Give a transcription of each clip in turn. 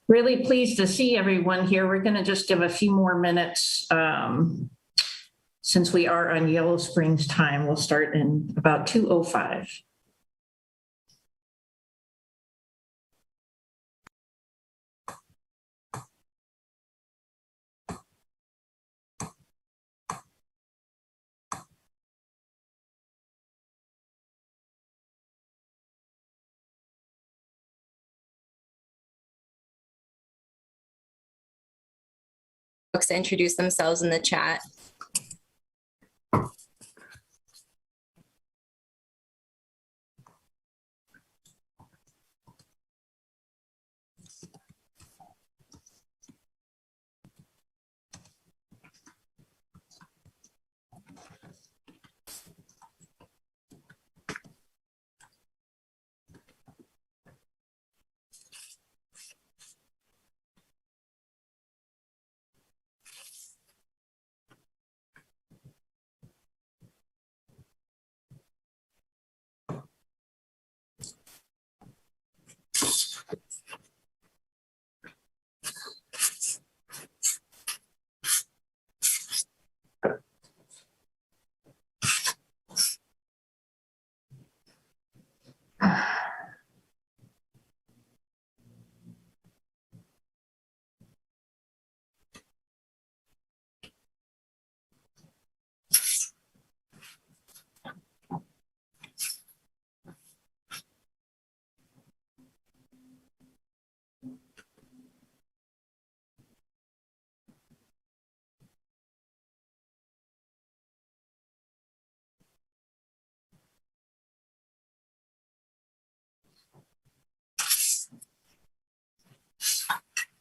Really pleased to see everyone here. We're going to just give a few more minutes since we are on Yellow Springs time. We'll start in about 2:05. Folks introduce themselves in the chat.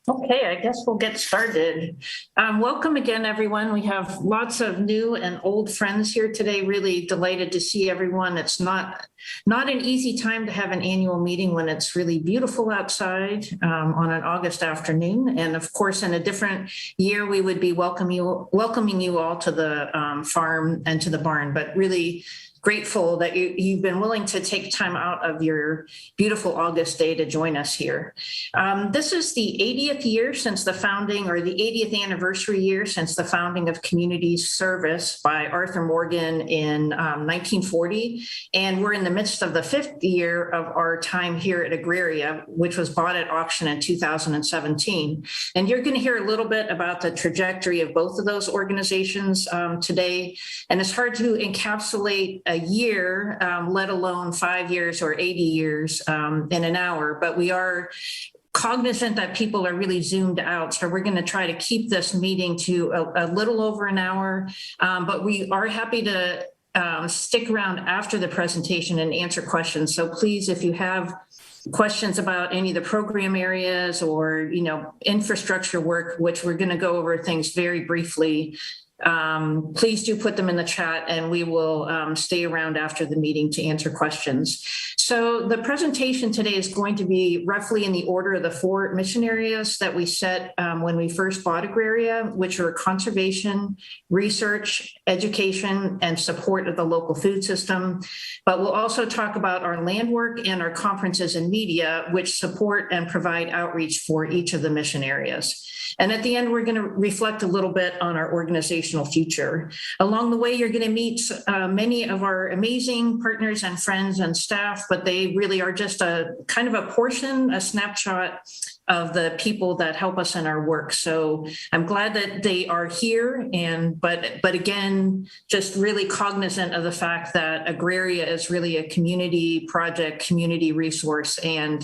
Okay, I guess we'll get started. Welcome again, everyone. We have lots of new and old friends here today. Really delighted to see everyone. It's not an easy time to have an annual meeting when it's really beautiful outside on an August afternoon. And of course, in a different year, we would be welcoming you all to the farm and to the barn, but really grateful that you've been willing to take time out of your beautiful August day to join us here. This is the 80th year since the founding, or the 80th anniversary year since the founding of Community Service by Arthur Morgan in 1940. And we're in the midst of the 5th year of our time here at Agraria, which was bought at auction in 2017. And you're going to hear a little bit about the trajectory of both of those organizations today. And it's hard to encapsulate a year, let alone 5 years or 80 years in an hour, but we are cognizant that people are really zoomed out. So we're going to try to keep this meeting to a little over an hour, but we are happy to stick around after the presentation and answer questions. So please, if you have questions about any of the program areas or, infrastructure work, which we're going to go over things very briefly, please do put them in the chat and we will stay around after the meeting to answer questions. So the presentation today is going to be roughly in the order of the 4 mission areas that we set when we first bought Agraria, which are conservation, research, education, and support of the local food system. But we'll also talk about our land work and our conferences and media, which support and provide outreach for each of the mission areas. And at the end, we're going to reflect a little bit on our organizational future. Along the way, you're going to meet many of our amazing partners and friends and staff, but they really are just a kind of a portion, a snapshot of the people that help us in our work. So I'm glad that they are here, but again, just really cognizant of the fact that Agraria is really a community project, community resource, and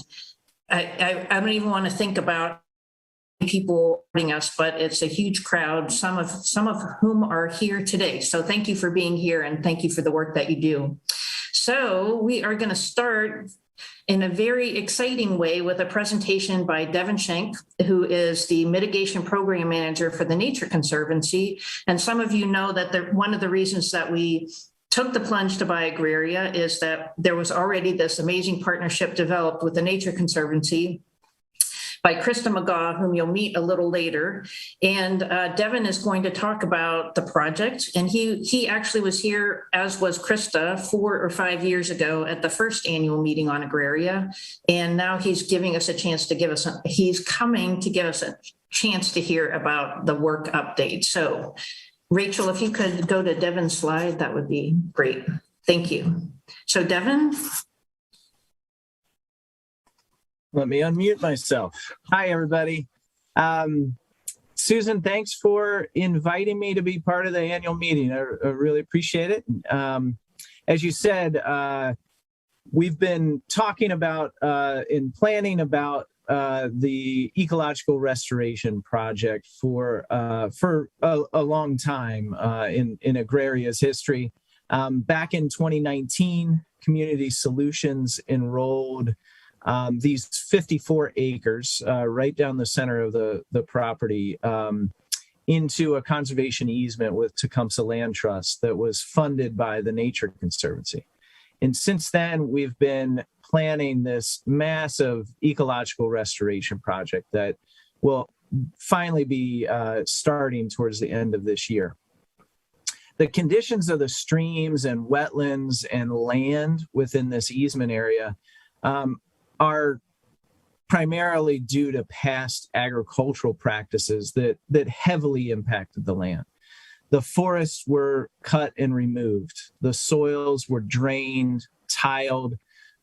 I don't even want to think about people joining us, but it's a huge crowd, some of whom are here today. So thank you for being here and thank you for the work that you do. So we are going to start in a very exciting way with a presentation by Devin Schenk, who is the Mitigation Program Manager for the Nature Conservancy. And some of you know that one of the reasons that we took the plunge to buy Agraria is that there was already this amazing partnership developed with the Nature Conservancy. by Krista McGaw, whom you'll meet a little later. And Devin is going to talk about the project. And he actually was here, as was Krista, 4 or 5 years ago at the first annual meeting on Agraria. And now he's coming to give us a chance to hear about the work update. So Rachel, if you could go to Devin's slide, that would be great. Thank you. So Devin. Let me unmute myself. Hi, everybody. Susan, thanks for inviting me to be part of the annual meeting. I really appreciate it. As you said, we've been talking about and planning about the Ecological Restoration project for a long time in Agraria's history. Back in 2019, Community Solutions enrolled these 54 acres right down the center of the property into a conservation easement with Tecumseh Land Trust that was funded by the Nature Conservancy. And since then, we've been planning this massive ecological restoration project that will finally be starting towards the end of this year. The conditions of the streams and wetlands and land within this easement area are primarily due to past agricultural practices that heavily impacted the land. The forests were cut and removed. The soils were drained, tiled.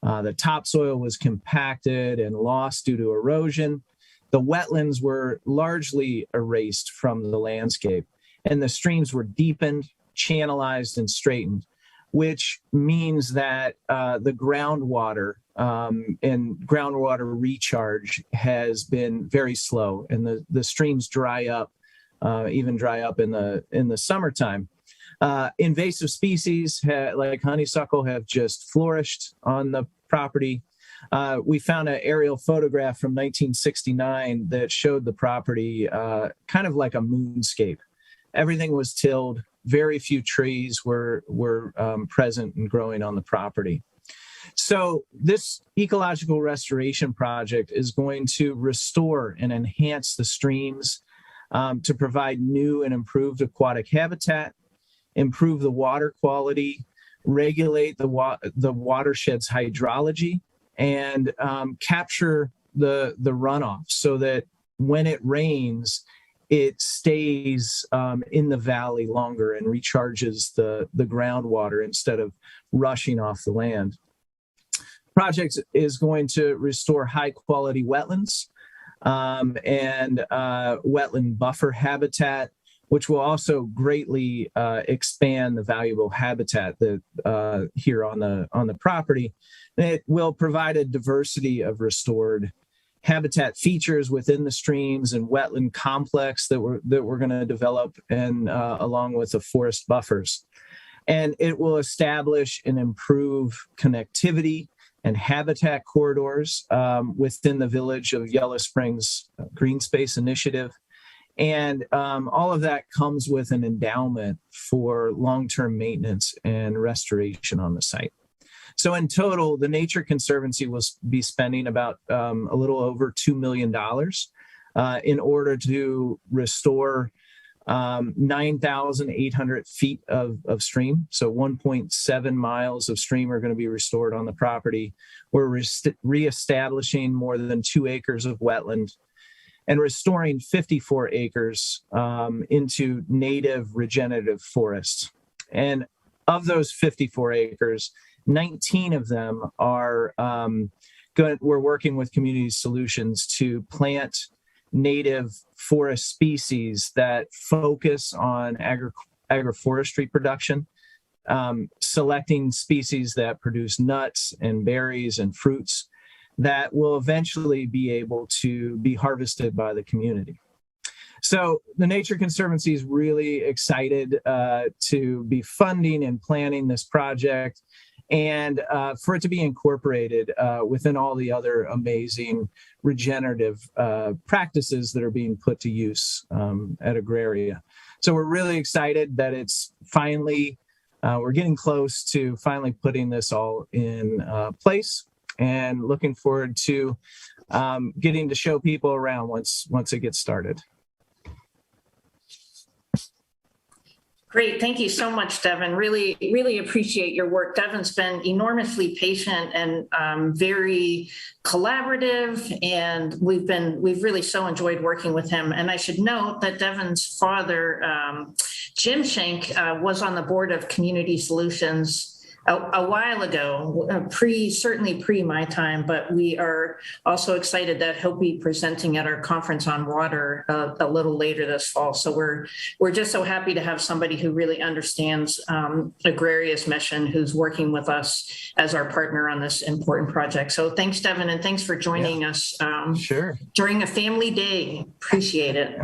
The topsoil was compacted and lost due to erosion. The wetlands were largely erased from the landscape, and the streams were deepened, channelized, and straightened, which means that the groundwater and groundwater recharge has been very slow, and the streams dry up, even dry up in the summertime. Invasive species like honeysuckle have just flourished on the property. We found an aerial photograph from 1969 that showed the property kind of like a moonscape. Everything was tilled. Very few trees were present and growing on the property. So this ecological restoration project is going to restore and enhance the streams to provide new and improved aquatic habitat, improve the water quality, regulate the watershed's hydrology, and capture the runoff so that when it rains, it stays in the valley longer and recharges the groundwater instead of rushing off the land. Project is going to restore high quality wetlands and wetland buffer habitat, which will also greatly expand the valuable habitat that here on the property. And it will provide a diversity of restored habitat features within the streams and wetland complex that we're going to develop, and along with the forest buffers. And it will establish and improve connectivity and habitat corridors within the village of Yellow Springs Green Space Initiative. And all of that comes with an endowment for long-term maintenance and restoration on the site. So in total, the Nature Conservancy will be spending about a little over $2 million in order to restore 9,800 feet of stream. So 1.7 miles of stream are going to be restored on the property. We're reestablishing more than 2 acres of wetland and restoring 54 acres into native regenerative forests. And of those 54 acres, 19 of them are we're working with Community Solutions to plant native forest species that focus on agroforestry production, selecting species that produce nuts and berries and fruits that will eventually be able to be harvested by the community. So the Nature Conservancy is really excited to be funding and planning this project, and for it to be incorporated within all the other amazing regenerative practices that are being put to use at Agraria. So we're really excited that it's finally, we're getting close to finally putting this all in place, and looking forward to getting to show people around once it gets started. Great. Thank you so much, Devin. Really, really appreciate your work. Devin's been enormously patient and very collaborative, and we've really so enjoyed working with him. And I should note that Devin's father, Jim Schenk, was on the board of Community Solutions a while ago, certainly pre my time, but we are also excited that he'll be presenting at our conference on water a little later this fall. So we're just so happy to have somebody who really understands Agraria's mission, who's working with us as our partner on this important project. So thanks, Devin, and thanks for joining us Sure. during a family day. Appreciate it.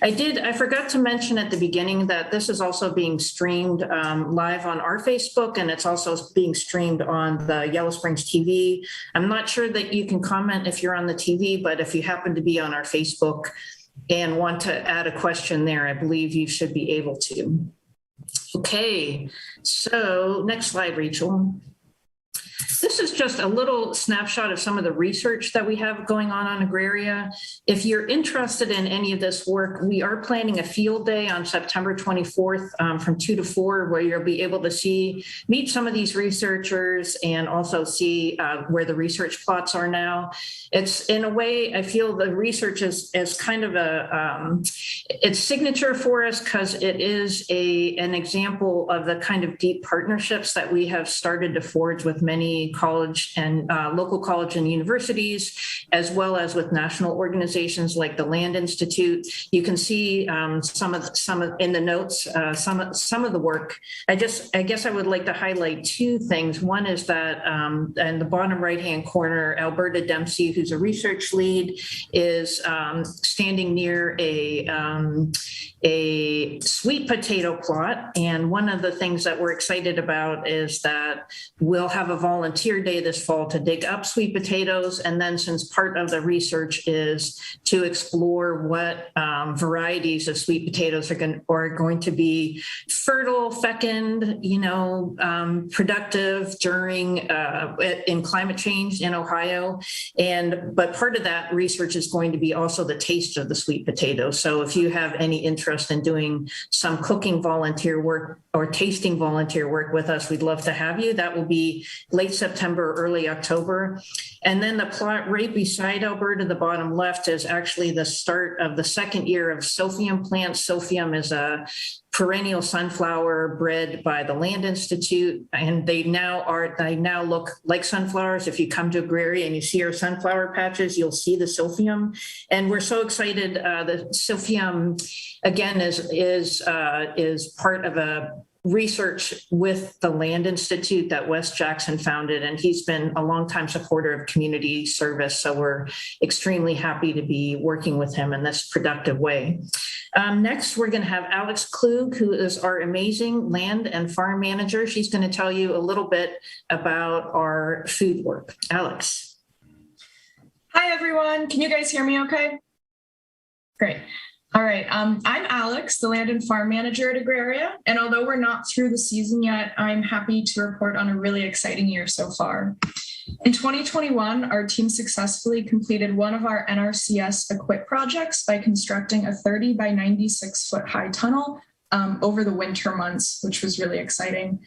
I forgot to mention at the beginning that this is also being streamed live on our Facebook, and it's also being streamed on the Yellow Springs TV. I'm not sure that you can comment if you're on the TV, but if you happen to be on our Facebook and want to add a question there, I believe you should be able to. Okay, so next slide, Rachel. This is just a little snapshot of some of the research that we have going on Agraria. If you're interested in any of this work, we are planning a field day on September 24th from 2 to 4, where you'll be able to meet some of these researchers and also see where the research plots are now. It's, in a way, I feel the research is kind of it's signature for us because it is an example of the kind of deep partnerships that we have started to forge with many college and local college and universities, as well as with national organizations like the Land Institute. You can see some of in the notes some of the work. I guess I would like to highlight two things. One is that in the bottom right-hand corner, Alberta Dempsey, who's a research lead, is standing near a sweet potato plot. And one of the things that we're excited about is that we'll have a volunteer day this fall to dig up sweet potatoes. And then, since part of the research is to explore what varieties of sweet potatoes are going to be fertile, fecund, productive during in climate change in Ohio. But part of that research is going to be also the taste of the sweet potato. So if you have any interest in doing some cooking volunteer work or tasting volunteer work with us, we'd love to have you. That will be late September, early October. And then the plot right beside Alberta, the bottom left, is actually the start of the second year of Sophium plants. Sophium is a perennial sunflower bred by the Land Institute, and they now look like sunflowers. If you come to Agraria and you see our sunflower patches, you'll see the Sophium. And we're so excited. The Sophium, again, is part of a research with the Land Institute that Wes Jackson founded, and he's been a longtime supporter of community service. So we're extremely happy to be working with him in this productive way. Next, we're going to have Alex Klug, who is our amazing land and farm manager. She's going to tell you a little bit about our food work. Alex. Hi, everyone. Can you guys hear me okay? Great. All right. I'm Alex, the land and farm manager at Agraria. And although we're not through the season yet, I'm happy to report on a really exciting year so far. In 2021, our team successfully completed one of our NRCS equip projects by constructing a 30 by 96 foot high tunnel over the winter months, which was really exciting.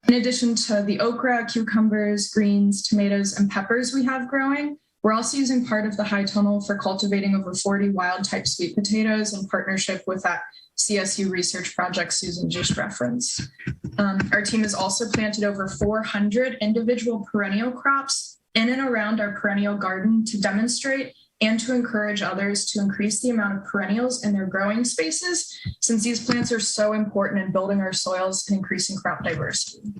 In addition to the okra, cucumbers, greens, tomatoes, and peppers we have growing, we're also using part of the high tunnel for cultivating over 40 wild type sweet potatoes in partnership with that CSU research project Susan just referenced. Our team has also planted over 400 individual perennial crops in and around our perennial garden to demonstrate and to encourage others to increase the amount of perennials in their growing spaces, since these plants are so important in building our soils and increasing crop diversity.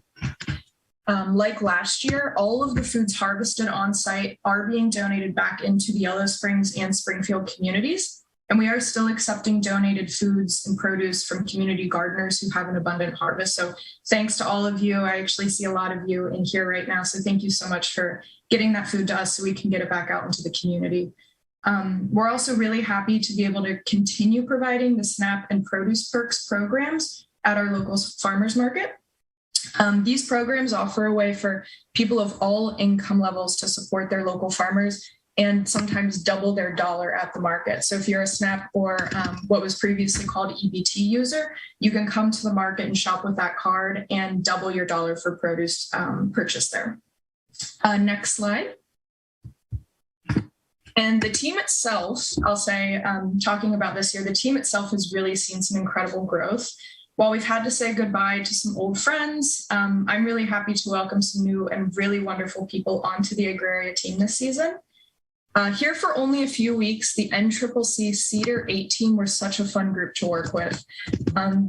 Like last year, all of the foods harvested on site are being donated back into the Yellow Springs and Springfield communities. And we are still accepting donated foods and produce from community gardeners who have an abundant harvest. So thanks to all of you. I actually see a lot of you in here right now. So thank you so much for getting that food to us so we can get it back out into the community. We're also really happy to be able to continue providing the SNAP and Produce Perks programs at our local farmers market. These programs offer a way for people of all income levels to support their local farmers and sometimes double their dollar at the market. So if you're a SNAP or what was previously called EBT user, you can come to the market and shop with that card and double your dollar for produce purchase there. Next slide. And the team itself, I'll say, talking about this year, the team itself has really seen some incredible growth. While we've had to say goodbye to some old friends, I'm really happy to welcome some new and really wonderful people onto the Agraria team this season. Here for only a few weeks, the NCCC Cedar 8 team were such a fun group to work with.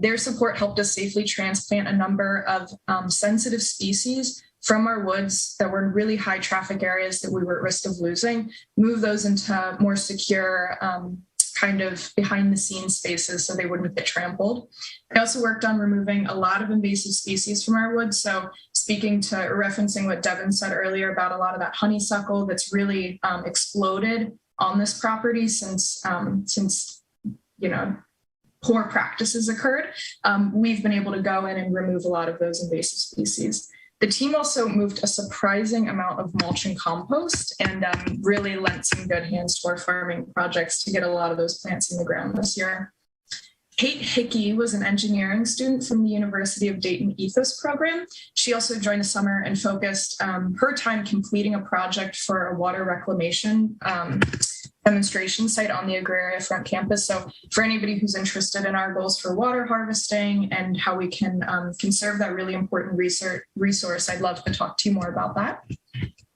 Their support helped us safely transplant a number of sensitive species from our woods that were in really high traffic areas that we were at risk of losing, move those into more secure kind of behind the scenes spaces so they wouldn't get trampled. I also worked on removing a lot of invasive species from our woods. So speaking to referencing what Devin said earlier about a lot of that honeysuckle that's really exploded on this property since poor practices occurred, we've been able to go in and remove a lot of those invasive species. The team also moved a surprising amount of mulch and compost and really lent some good hands to our farming projects to get a lot of those plants in the ground this year. Kate Hickey was an engineering student from the University of Dayton Ethos program. She also joined the summer and focused her time completing a project for a water reclamation demonstration site on the Agraria front campus. So for anybody who's interested in our goals for water harvesting and how we can conserve that really important resource, I'd love to talk to you more about that.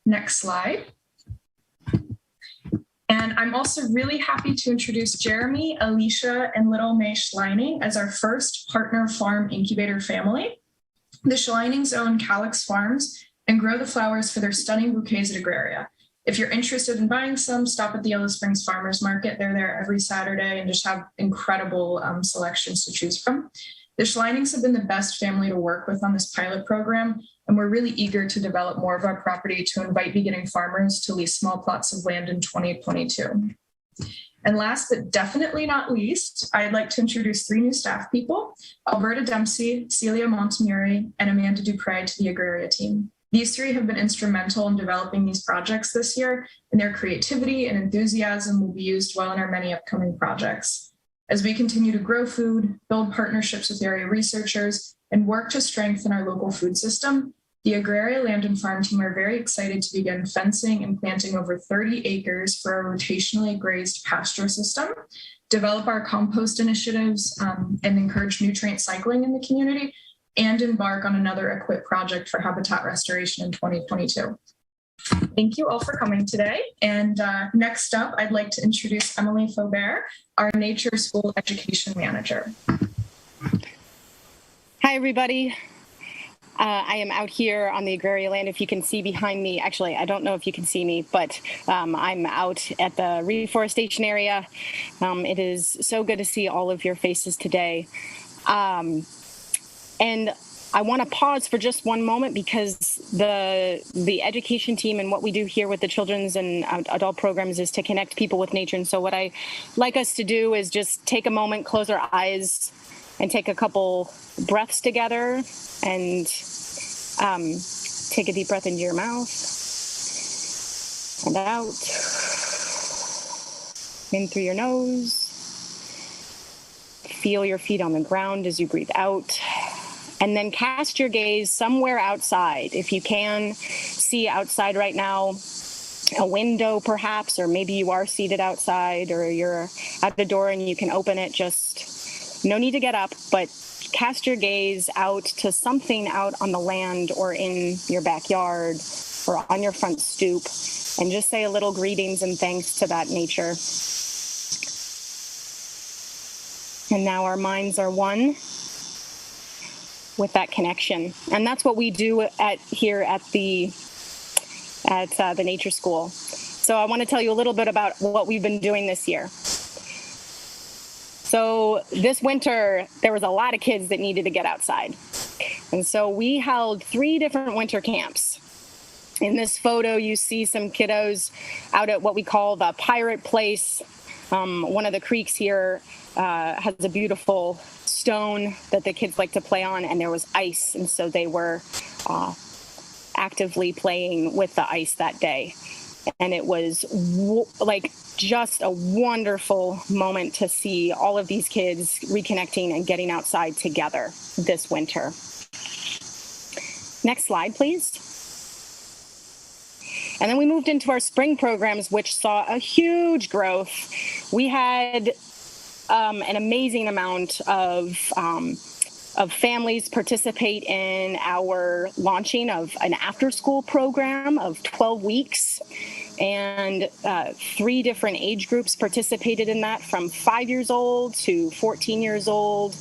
Next slide. And I'm also really happy to introduce Jeremy, Alicia, and little May Schleining as our first partner farm incubator family. The Schleinings own Calyx Farms and grow the flowers for their stunning bouquets at Agraria. If you're interested in buying some, stop at the Yellow Springs Farmers Market. They're there every Saturday and just have incredible selections to choose from. The Schleinings have been the best family to work with on this pilot program, and we're really eager to develop more of our property to invite beginning farmers to lease small plots of land in 2022. And last but definitely not least, I'd like to introduce 3 new staff people, Alberta Dempsey, Celia Montemurri, and Amanda Dupre to the Agraria team. These 3 have been instrumental in developing these projects this year, and their creativity and enthusiasm will be used well in our many upcoming projects. As we continue to grow food, build partnerships with area researchers, and work to strengthen our local food system, the Agraria Land and Farm team are very excited to begin fencing and planting over 30 acres for a rotationally grazed pasture system, develop our compost initiatives, and encourage nutrient cycling in the community, and embark on another EQUIP project for habitat restoration in 2022. Thank you all for coming today. And next up, I'd like to introduce Emily Faubert, our Nature School Education Manager. Hi, everybody. I am out here on the Agraria land. If you can see behind me, actually, I don't know if you can see me, but I'm out at the reforestation area. It is so good to see all of your faces today. And I want to pause for just one moment because the education team and what we do here with the children's and adult programs is to connect people with nature. And so what I like us to do is just take a moment, close our eyes, and take a couple breaths together and take a deep breath into your mouth and out. In through your nose. Feel your feet on the ground as you breathe out. And then cast your gaze somewhere outside. If you can see outside right now, a window perhaps, or maybe you are seated outside or you're at the door and you can open it. Just no need to get up, but cast your gaze out to something out on the land or in your backyard or on your front stoop and just say a little greetings and thanks to that nature. And now our minds are one with that connection. And that's what we do here at the Nature School. So I want to tell you a little bit about what we've been doing this year. So this winter, there was a lot of kids that needed to get outside. And so we held 3 different winter camps. In this photo, you see some kiddos out at what we call the Pirate Place. One of the creeks here has a beautiful stone that the kids like to play on, and there was ice, and so they were actively playing with the ice that day. And it was like just a wonderful moment to see all of these kids reconnecting and getting outside together this winter. Next slide, please. And then we moved into our spring programs, which saw a huge growth. We had an amazing amount of families participate in our launching of an after-school program of 12 weeks. And 3 different age groups participated in that, from 5 years old to 14 years old.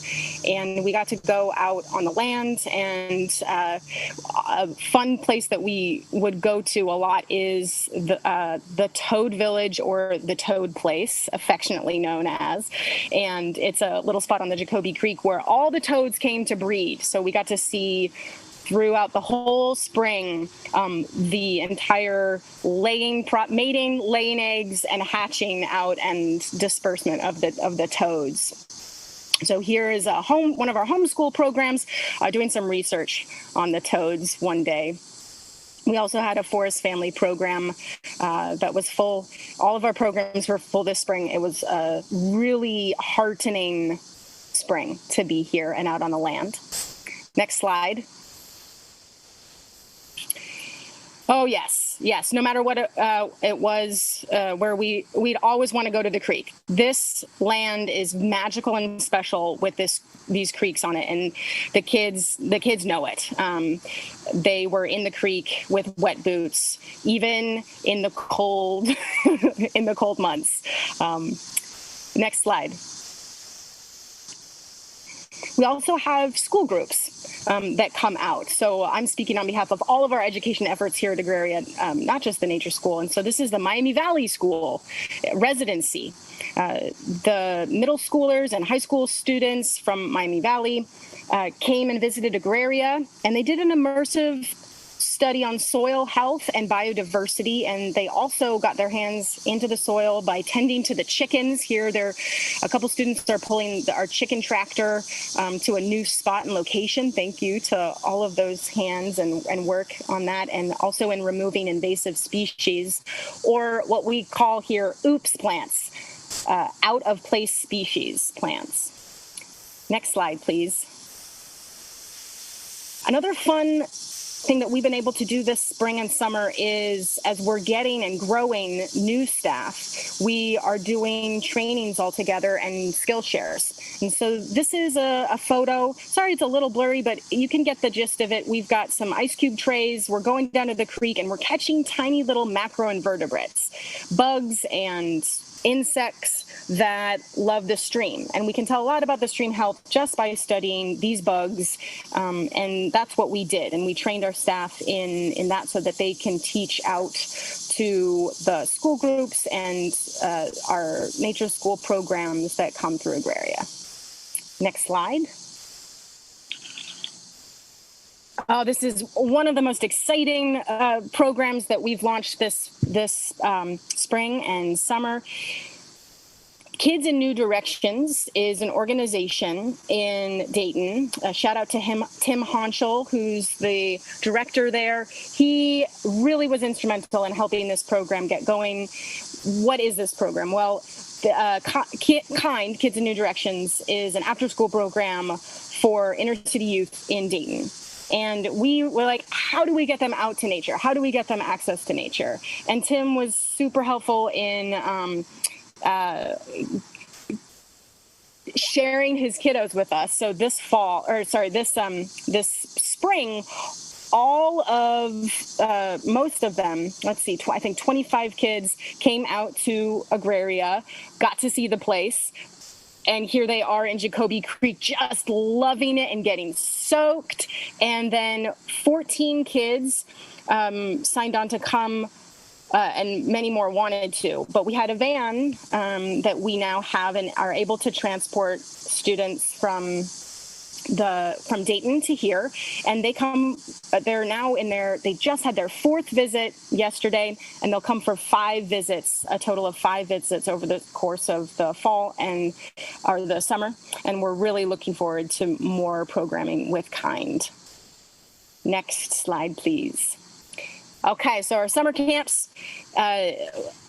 And we got to go out on the land. And a fun place that we would go to a lot is the Toad Village, or the Toad Place, affectionately known as. And it's a little spot on the Jacoby Creek where all the toads came to breed. So we got to see throughout the whole spring, the entire mating, laying eggs, and hatching out, and disbursement of the toads. So here is one of our homeschool programs doing some research on the toads one day. We also had a forest family program that was full. All of our programs were full this spring. It was a really heartening spring to be here and out on the land. Next slide. Oh, yes. No matter what it was, where we'd always want to go to the creek. This land is magical and special with these creeks on it, and the kids know it. They were in the creek with wet boots, even in the cold in the cold months. Next slide. We also have school groups that come out. So I'm speaking on behalf of all of our education efforts here at Agraria, not just the nature school. And so this is the Miami Valley School Residency. The middle schoolers and high school students from Miami Valley came and visited Agraria, and they did an immersive study on soil health and biodiversity, and they also got their hands into the soil by tending to the chickens. Here, a couple students are pulling our chicken tractor to a new spot and location. Thank you to all of those hands and work on that, and also in removing invasive species, or what we call here OOPS plants, out of place species plants. Next slide, please. Another fun thing that we've been able to do this spring and summer is, as we're getting and growing new staff, we are doing trainings all together and skill shares. And so this is a photo. Sorry, it's a little blurry, but you can get the gist of it. We've got some ice cube trays. We're going down to the creek, and we're catching tiny little macroinvertebrates, bugs and insects that love the stream. And we can tell a lot about the stream health just by studying these bugs. And that's what we did. And we trained our staff in that so that they can teach out to the school groups and our nature school programs that come through Agraria. Next slide. Oh, this is one of the most exciting programs that we've launched this spring and summer. Kids in New Directions is an organization in Dayton. Shout out to Tim Honchel, who's the director there. He really was instrumental in helping this program get going. What is this program? Well, KIND, Kids in New Directions, is an after-school program for inner-city youth in Dayton. And we were like, how do we get them out to nature? How do we get them access to nature? And Tim was super helpful in sharing his kiddos with us. So this spring, all of, most of them, I think 25 kids came out to Agraria, got to see the place. And here they are in Jacoby Creek, just loving it and getting soaked. And then 14 kids signed on to come, and many more wanted to. But we had a van that we now have and are able to transport students from Dayton to here, and they come. They're now they just had their 4th visit yesterday, and they'll come for 5 visits, a total of 5 visits over the course of the fall or the summer. And we're really looking forward to more programming with KIND. Next slide, please. Okay, so our summer camps,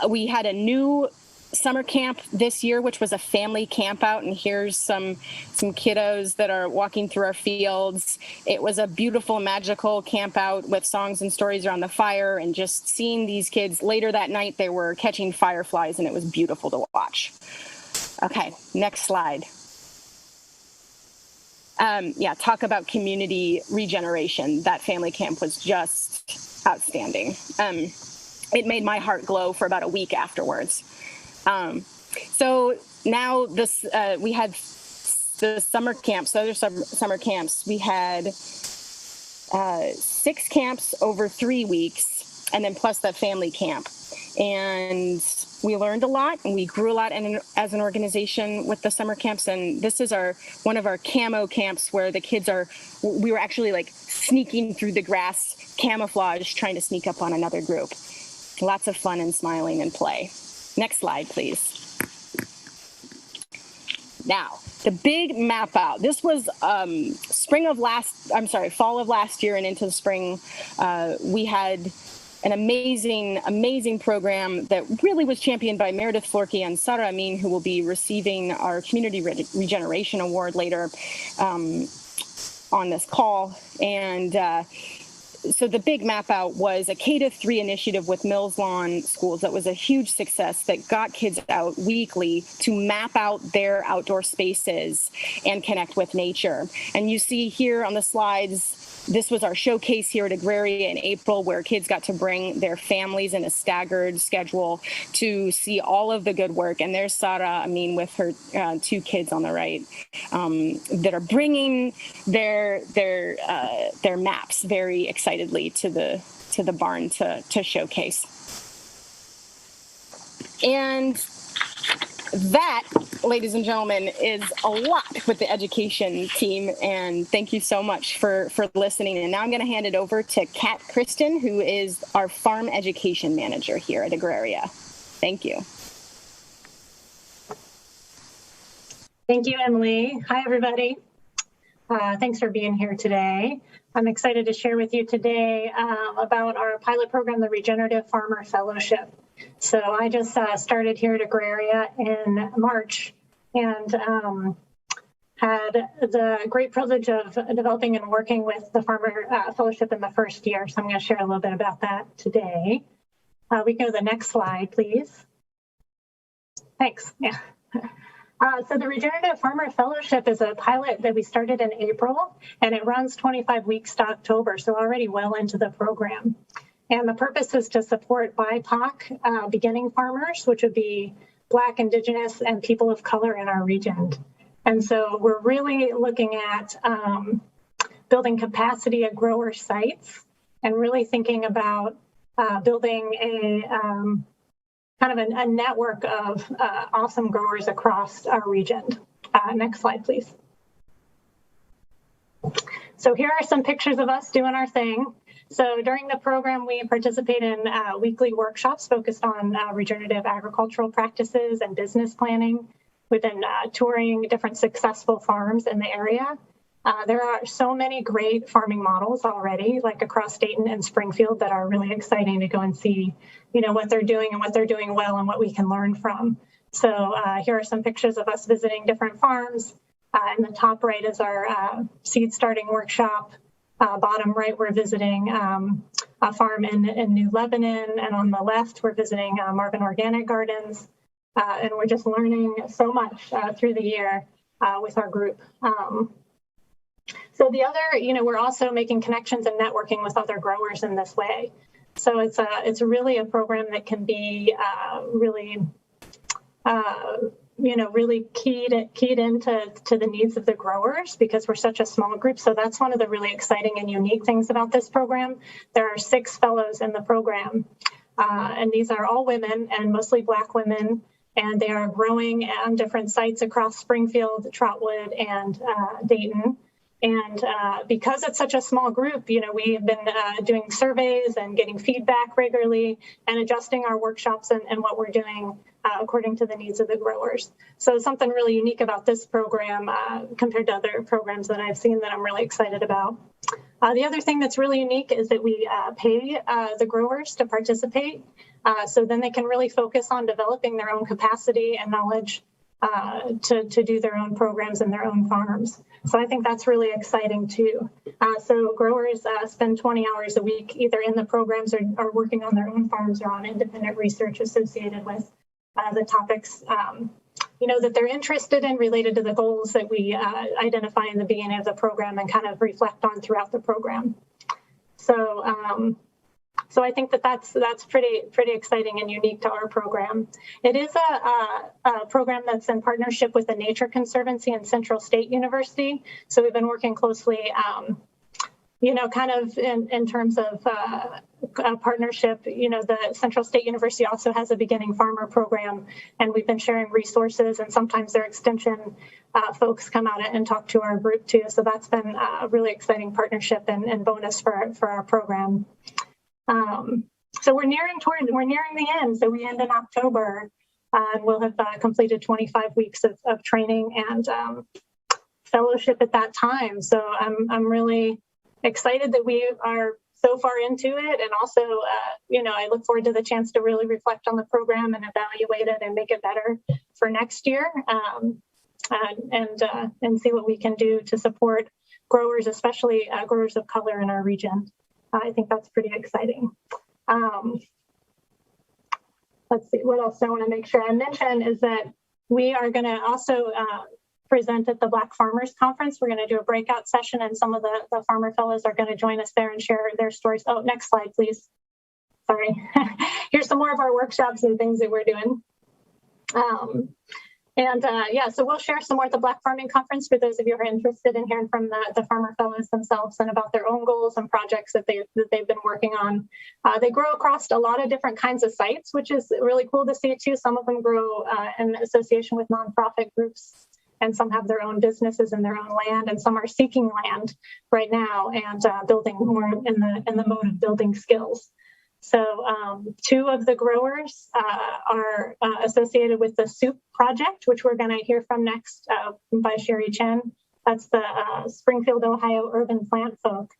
we had a new summer camp this year, which was a family camp out, and here's some kiddos that are walking through our fields. It was a beautiful, magical camp out with songs and stories around the fire, and just seeing these kids later that night, they were catching fireflies, and it was beautiful to watch. Okay, next slide. Yeah, talk about community regeneration. That family camp was just outstanding. It made my heart glow for about a week afterwards. So now this, we had the summer camps, other summer camps. We had 6 camps over 3 weeks, and then plus the family camp. And we learned a lot, and we grew a lot as an organization with the summer camps. And this is one of our camo camps where the kids we were actually like sneaking through the grass, camouflage, trying to sneak up on another group. Lots of fun and smiling and play. Next slide, please. Now, the big map out. This was fall of last year and into the spring. We had an amazing program that really was championed by Meredith Florkey and Sarah Amin, who will be receiving our Community Regeneration Award later on this call. And so the big map out was a K-3 initiative with Mills Lawn Schools that was a huge success that got kids out weekly to map out their outdoor spaces and connect with nature. And you see here on the slides, this was our showcase here at Agraria in April, where kids got to bring their families in a staggered schedule to see all of the good work. And there's Sarah, with her 2 kids on the right, that are bringing their maps very excitedly to the barn to showcase. And that, ladies and gentlemen, is a lot with the education team, and thank you so much for listening. And now I'm going to hand it over to Kat Kristen, who is our farm education manager here at Agraria. Thank you. Thank you, Emily. Hi, everybody. Thanks for being here today. I'm excited to share with you today about our pilot program, the Regenerative Farmer Fellowship. So I just started here at Agraria in March and had the great privilege of developing and working with the Farmer Fellowship in the first year. So I'm going to share a little bit about that today. We can go to the next slide, please. Thanks. Yeah. So the Regenerative Farmer Fellowship is a pilot that we started in April, and it runs 25 weeks to October, so already well into the program. And the purpose is to support BIPOC beginning farmers, which would be Black, Indigenous, and people of color in our region. And so we're really looking at building capacity at grower sites and really thinking about building a kind of a network of awesome growers across our region. Next slide, please. So here are some pictures of us doing our thing. So during the program, we participate in weekly workshops focused on regenerative agricultural practices and business planning. We've been touring different successful farms in the area. There are so many great farming models already, like across Dayton and Springfield, that are really exciting to go and see, what they're doing and what they're doing well and what we can learn from. So here are some pictures of us visiting different farms. In the top right is our seed starting workshop. Bottom right, we're visiting a farm in New Lebanon, and on the left, we're visiting Marvin Organic Gardens, and we're just learning so much through the year with our group. So the other, we're also making connections and networking with other growers in this way. So it's really a program that can be really keyed into the needs of the growers, because we're such a small group. So that's one of the really exciting and unique things about this program. There are 6 fellows in the program, and these are all women and mostly Black women, and they are growing on different sites across Springfield, Trotwood, and Dayton. And because it's such a small group, we have been doing surveys and getting feedback regularly and adjusting our workshops and what we're doing according to the needs of the growers. So something really unique about this program compared to other programs that I've seen that I'm really excited about. The other thing that's really unique is that we pay the growers to participate. So then they can really focus on developing their own capacity and knowledge to do their own programs in their own farms. So I think that's really exciting too. So growers spend 20 hours a week either in the programs or working on their own farms or on independent research associated with the topics that they're interested in related to the goals that we identify in the beginning of the program and kind of reflect on throughout the program. So I think that's pretty exciting and unique to our program. It is a program that's in partnership with the Nature Conservancy and Central State University. So we've been working closely, kind of in terms of a partnership. The Central State University also has a beginning farmer program, and we've been sharing resources, and sometimes their extension folks come out and talk to our group too. So that's been a really exciting partnership and bonus for our program. So we're nearing the end. So we end in October, and we'll have completed 25 weeks of training and fellowship at that time. So I'm really excited that we are so far into it, and also, I look forward to the chance to really reflect on the program and evaluate it and make it better for next year, and see what we can do to support growers, especially growers of color in our region. I think that's pretty exciting. Let's see, what else I want to make sure I mention is that we are going to also present at the Black Farmers Conference. We're going to do a breakout session, and some of the farmer fellows are going to join us there and share their stories. Oh, next slide, please. Sorry. Here's some more of our workshops and things that we're doing. So we'll share some more at the Black Farming Conference for those of you who are interested in hearing from the farmer fellows themselves and about their own goals and projects that they've been working on. They grow across a lot of different kinds of sites, which is really cool to see too. Some of them grow in association with nonprofit groups, and some have their own businesses and their own land, and some are seeking land right now and building more in the mode of building skills. So 2 of the growers are associated with the SOUP project, which we're going to hear from next by Sherry Chen. That's the Springfield, Ohio urban plant folk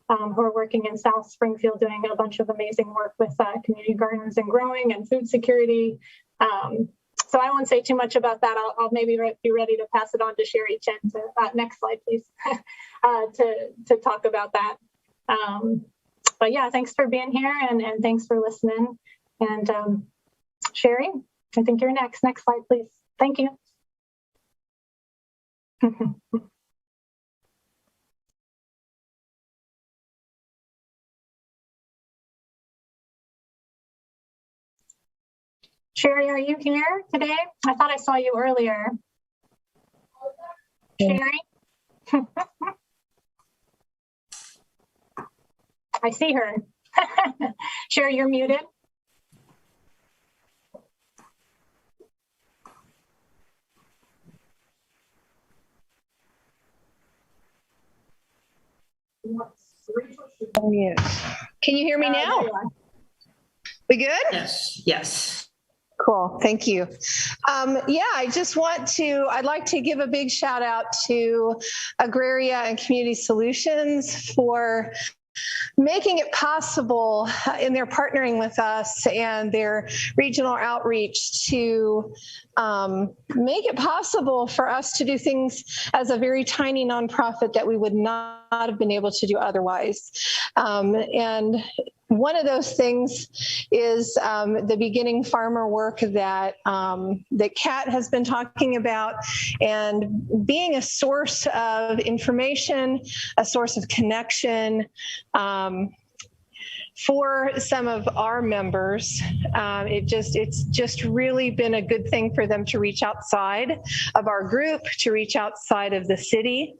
who are working in South Springfield doing a bunch of amazing work with community gardens and growing and food security. So I won't say too much about that. I'll maybe be ready to pass it on to Sherry Chen. Next slide, please, to talk about that. But yeah, thanks for being here and thanks for listening. And Sherry, I think you're next. Next slide, please. Thank you. Sherry, are you here today? I thought I saw you earlier. Sherry? I see her. Sherry, you're muted. Mute. Can you hear me now? We good? Yes. Yes. Cool. Thank you. I'd like to give a big shout out to Agraria and Community Solutions for making it possible in their partnering with us and their regional outreach to make it possible for us to do things as a very tiny nonprofit that we would not have been able to do otherwise. And one of those things is the beginning farmer work that Kat has been talking about, and being a source of information, a source of connection for some of our members. It's just really been a good thing for them to reach outside of our group, to reach outside of the city.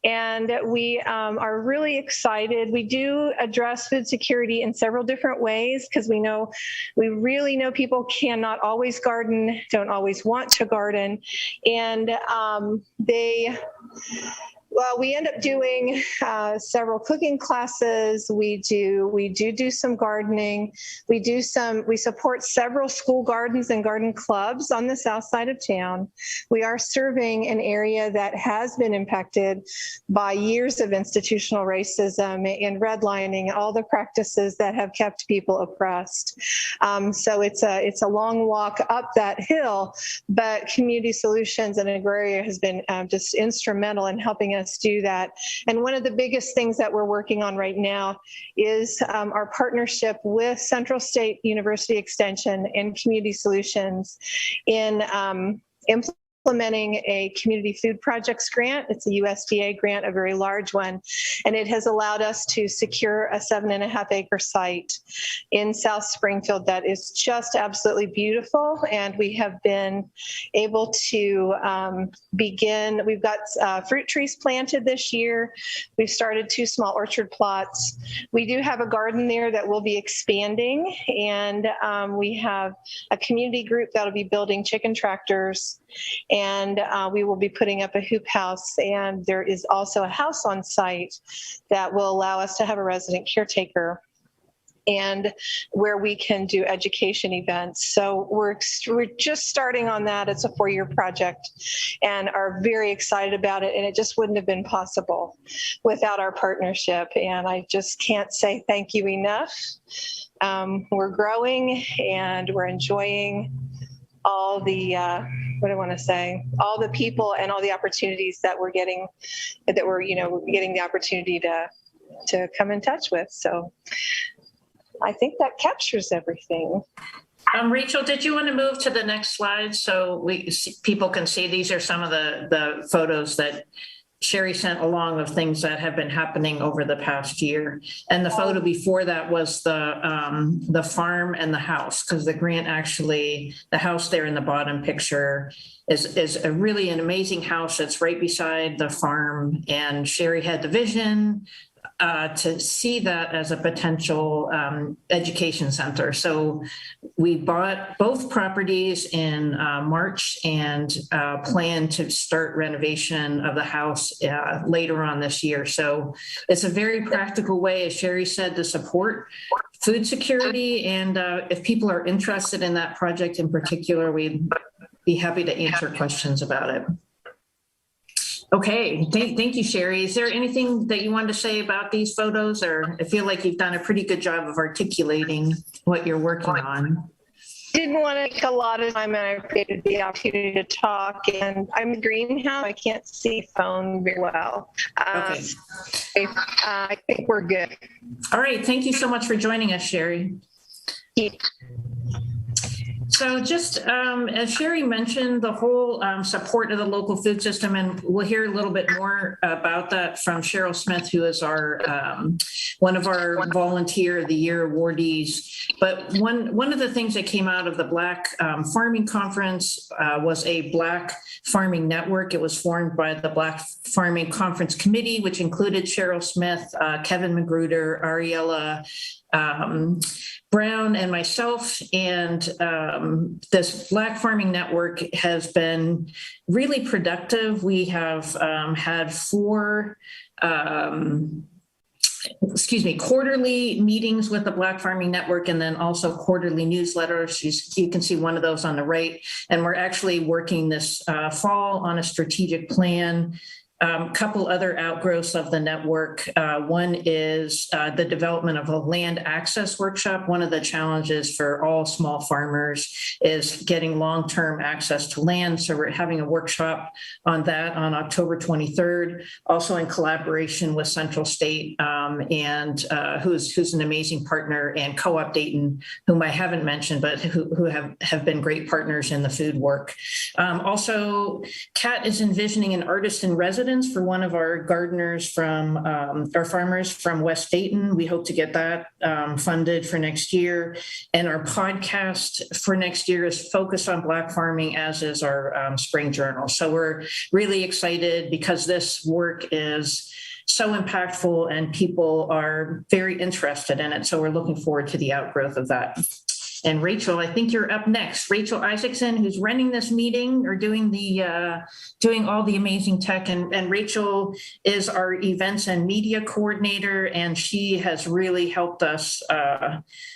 And we are really excited. We do address food security in several different ways, because we really know people cannot always garden, don't always want to garden. And Well, we end up doing several cooking classes. We do some gardening. We support several school gardens and garden clubs on the south side of town. We are serving an area that has been impacted by years of institutional racism and redlining, all the practices that have kept people oppressed. So it's a long walk up that hill, but Community Solutions and Agraria has been just instrumental in helping us do that. And one of the biggest things that we're working on right now is our partnership with Central State University Extension and Community Solutions in implementing a community food projects grant. It's a USDA grant, a very large one, and it has allowed us to secure a 7.5-acre site in South Springfield that is just absolutely beautiful. And we have been able to begin. We've got fruit trees planted this year. We've started 2 small orchard plots. We do have a garden there that will be expanding, and we have a community group that'll be building chicken tractors. And we will be putting up a hoop house, and there is also a house on site that will allow us to have a resident caretaker and where we can do education events. So we're just starting on that. It's a 4-year project and are very excited about it. And it just wouldn't have been possible without our partnership. And I just can't say thank you enough. We're growing and we're enjoying all the all the people and all the opportunities that we're getting, we're getting the opportunity to come in touch with. So I think that captures everything. Rachel, did you want to move to the next slide so people can see? These are some of the photos that Sherry sent along of things that have been happening over the past year. And the photo before that was the farm and the house, because the grant actually, the house there in the bottom picture is a really an amazing house that's right beside the farm. And Sherry had the vision to see that as a potential education center. So we bought both properties in March and plan to start renovation of the house later on this year. So it's a very practical way, as Sherry said, to support food security. And if people are interested in that project in particular, we'd be happy to answer questions about it. Okay, thank you, Sherry. Is there anything that you wanted to say about these photos, or I feel like you've done a pretty good job of articulating what you're working on? Didn't want to take a lot of time, and I appreciated the opportunity to talk. And I'm in greenhouse. I can't see phone very well. Okay. I think we're good. All right. Thank you so much for joining us, Sherry. Yeah. So just as Sherry mentioned, the whole support of the local food system, and we'll hear a little bit more about that from Cheryl Smith, who is our one of our Volunteer of the Year awardees. But one of the things that came out of the Black Farming Conference was a Black Farming Network. It was formed by the Black Farming Conference Committee, which included Cheryl Smith, Kevin Magruder, Ariella Brown, and myself. And this Black Farming Network has been really productive. We have had 4 quarterly meetings with the Black Farming Network, and then also quarterly newsletters. You can see one of those on the right. And we're actually working this fall on a strategic plan. Couple other outgrowths of the network. One is the development of a land access workshop. One of the challenges for all small farmers is getting long-term access to land. So we're having a workshop on that on October 23rd, also in collaboration with Central State and who's an amazing partner, and Co-op Dayton, whom I haven't mentioned, but who have been great partners in the food work. Also, Kat is envisioning an artist in residence for one of our gardeners from our farmers from West Dayton. We hope to get that funded for next year. And our podcast for next year is focused on Black farming, as is our spring journal. So we're really excited because this work is so impactful and people are very interested in it. So we're looking forward to the outgrowth of that. And Rachel, I think you're up next. Rachel Isaacson, who's running this meeting or doing all the amazing tech. And Rachel is our events and media coordinator, and she has really helped us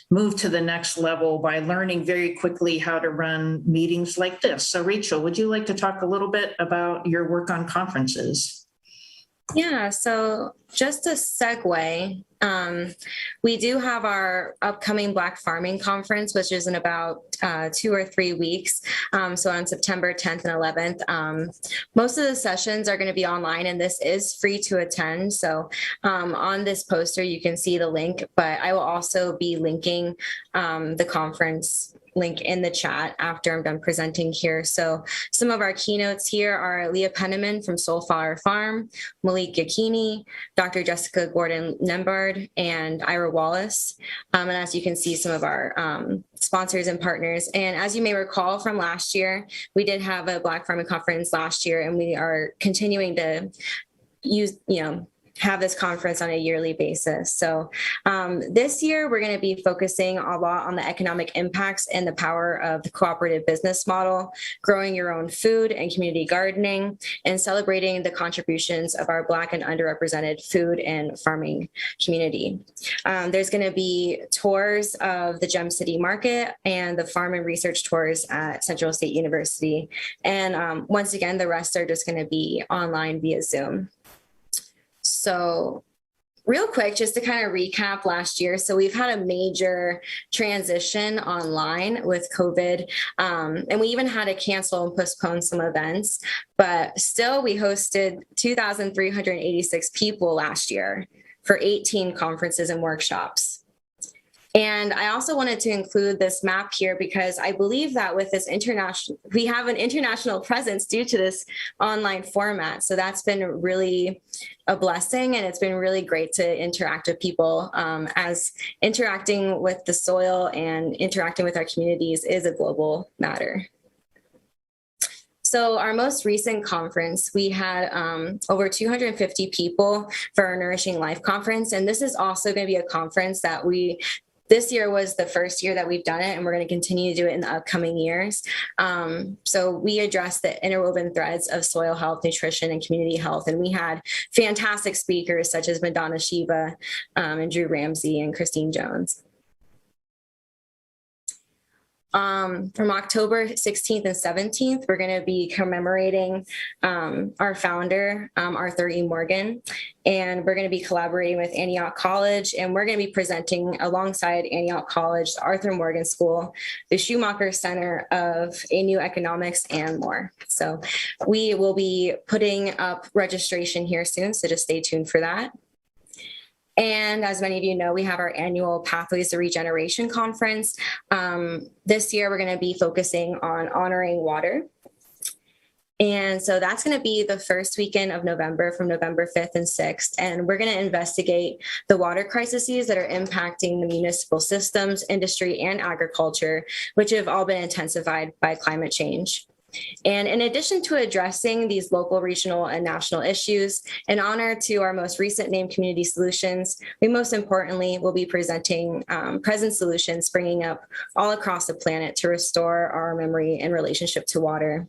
move to the next level by learning very quickly how to run meetings like this. So Rachel, would you like to talk a little bit about your work on conferences? Yeah, so just a segue, we do have our upcoming Black Farming Conference, which is in about 2 or 3 weeks. So on September 10th and 11th, most of the sessions are going to be online, and this is free to attend. So on this poster, you can see the link, but I will also be linking the conference link in the chat after I'm done presenting here. So some of our keynotes here are Leah Penniman from Soulflower Farm, Malik Yakini, Dr. Jessica Gordon-Nembard, and Ira Wallace. And as you can see, some of our sponsors and partners. And as you may recall from last year, we did have a Black Farming Conference last year, and we are continuing to have this conference on a yearly basis. So this year, we're going to be focusing a lot on the economic impacts and the power of the cooperative business model, growing your own food and community gardening, and celebrating the contributions of our Black and underrepresented food and farming community. There's going to be tours of the Gem City Market and the farm and research tours at Central State University. And once again, the rest are just going to be online via Zoom. So real quick, just to kind of recap last year. So we've had a major transition online with COVID, and we even had to cancel and postpone some events, but still we hosted 2,386 people last year for 18 conferences and workshops. And I also wanted to include this map here because I believe that with this we have an international presence due to this online format. So that's been really a blessing, and it's been really great to interact with people, as interacting with the soil and interacting with our communities is a global matter. So our most recent conference, we had over 250 people for our Nourishing Life conference. And this is also going to be a conference that this year was the first year that we've done it, and we're going to continue to do it in the upcoming years. So we addressed the interwoven threads of soil health, nutrition, and community health. And we had fantastic speakers such as Madonna Shiva and Drew Ramsey and Christine Jones. From October 16th and 17th, we're going to be commemorating our founder, Arthur E. Morgan, and we're going to be collaborating with Antioch College, and we're going to be presenting alongside Antioch College, the Arthur Morgan School, the Schumacher Center of ANU Economics, and more. So we will be putting up registration here soon, so just stay tuned for that. And as many of you know, we have our annual Pathways to Regeneration conference. This year, we're going to be focusing on honoring water. And so that's going to be the first weekend of November, from November 5th and 6th. And we're going to investigate the water crises that are impacting the municipal systems, industry, and agriculture, which have all been intensified by climate change. And in addition to addressing these local, regional, and national issues, in honor to our most recent named Community Solutions, we most importantly will be presenting present solutions springing up all across the planet to restore our memory and relationship to water.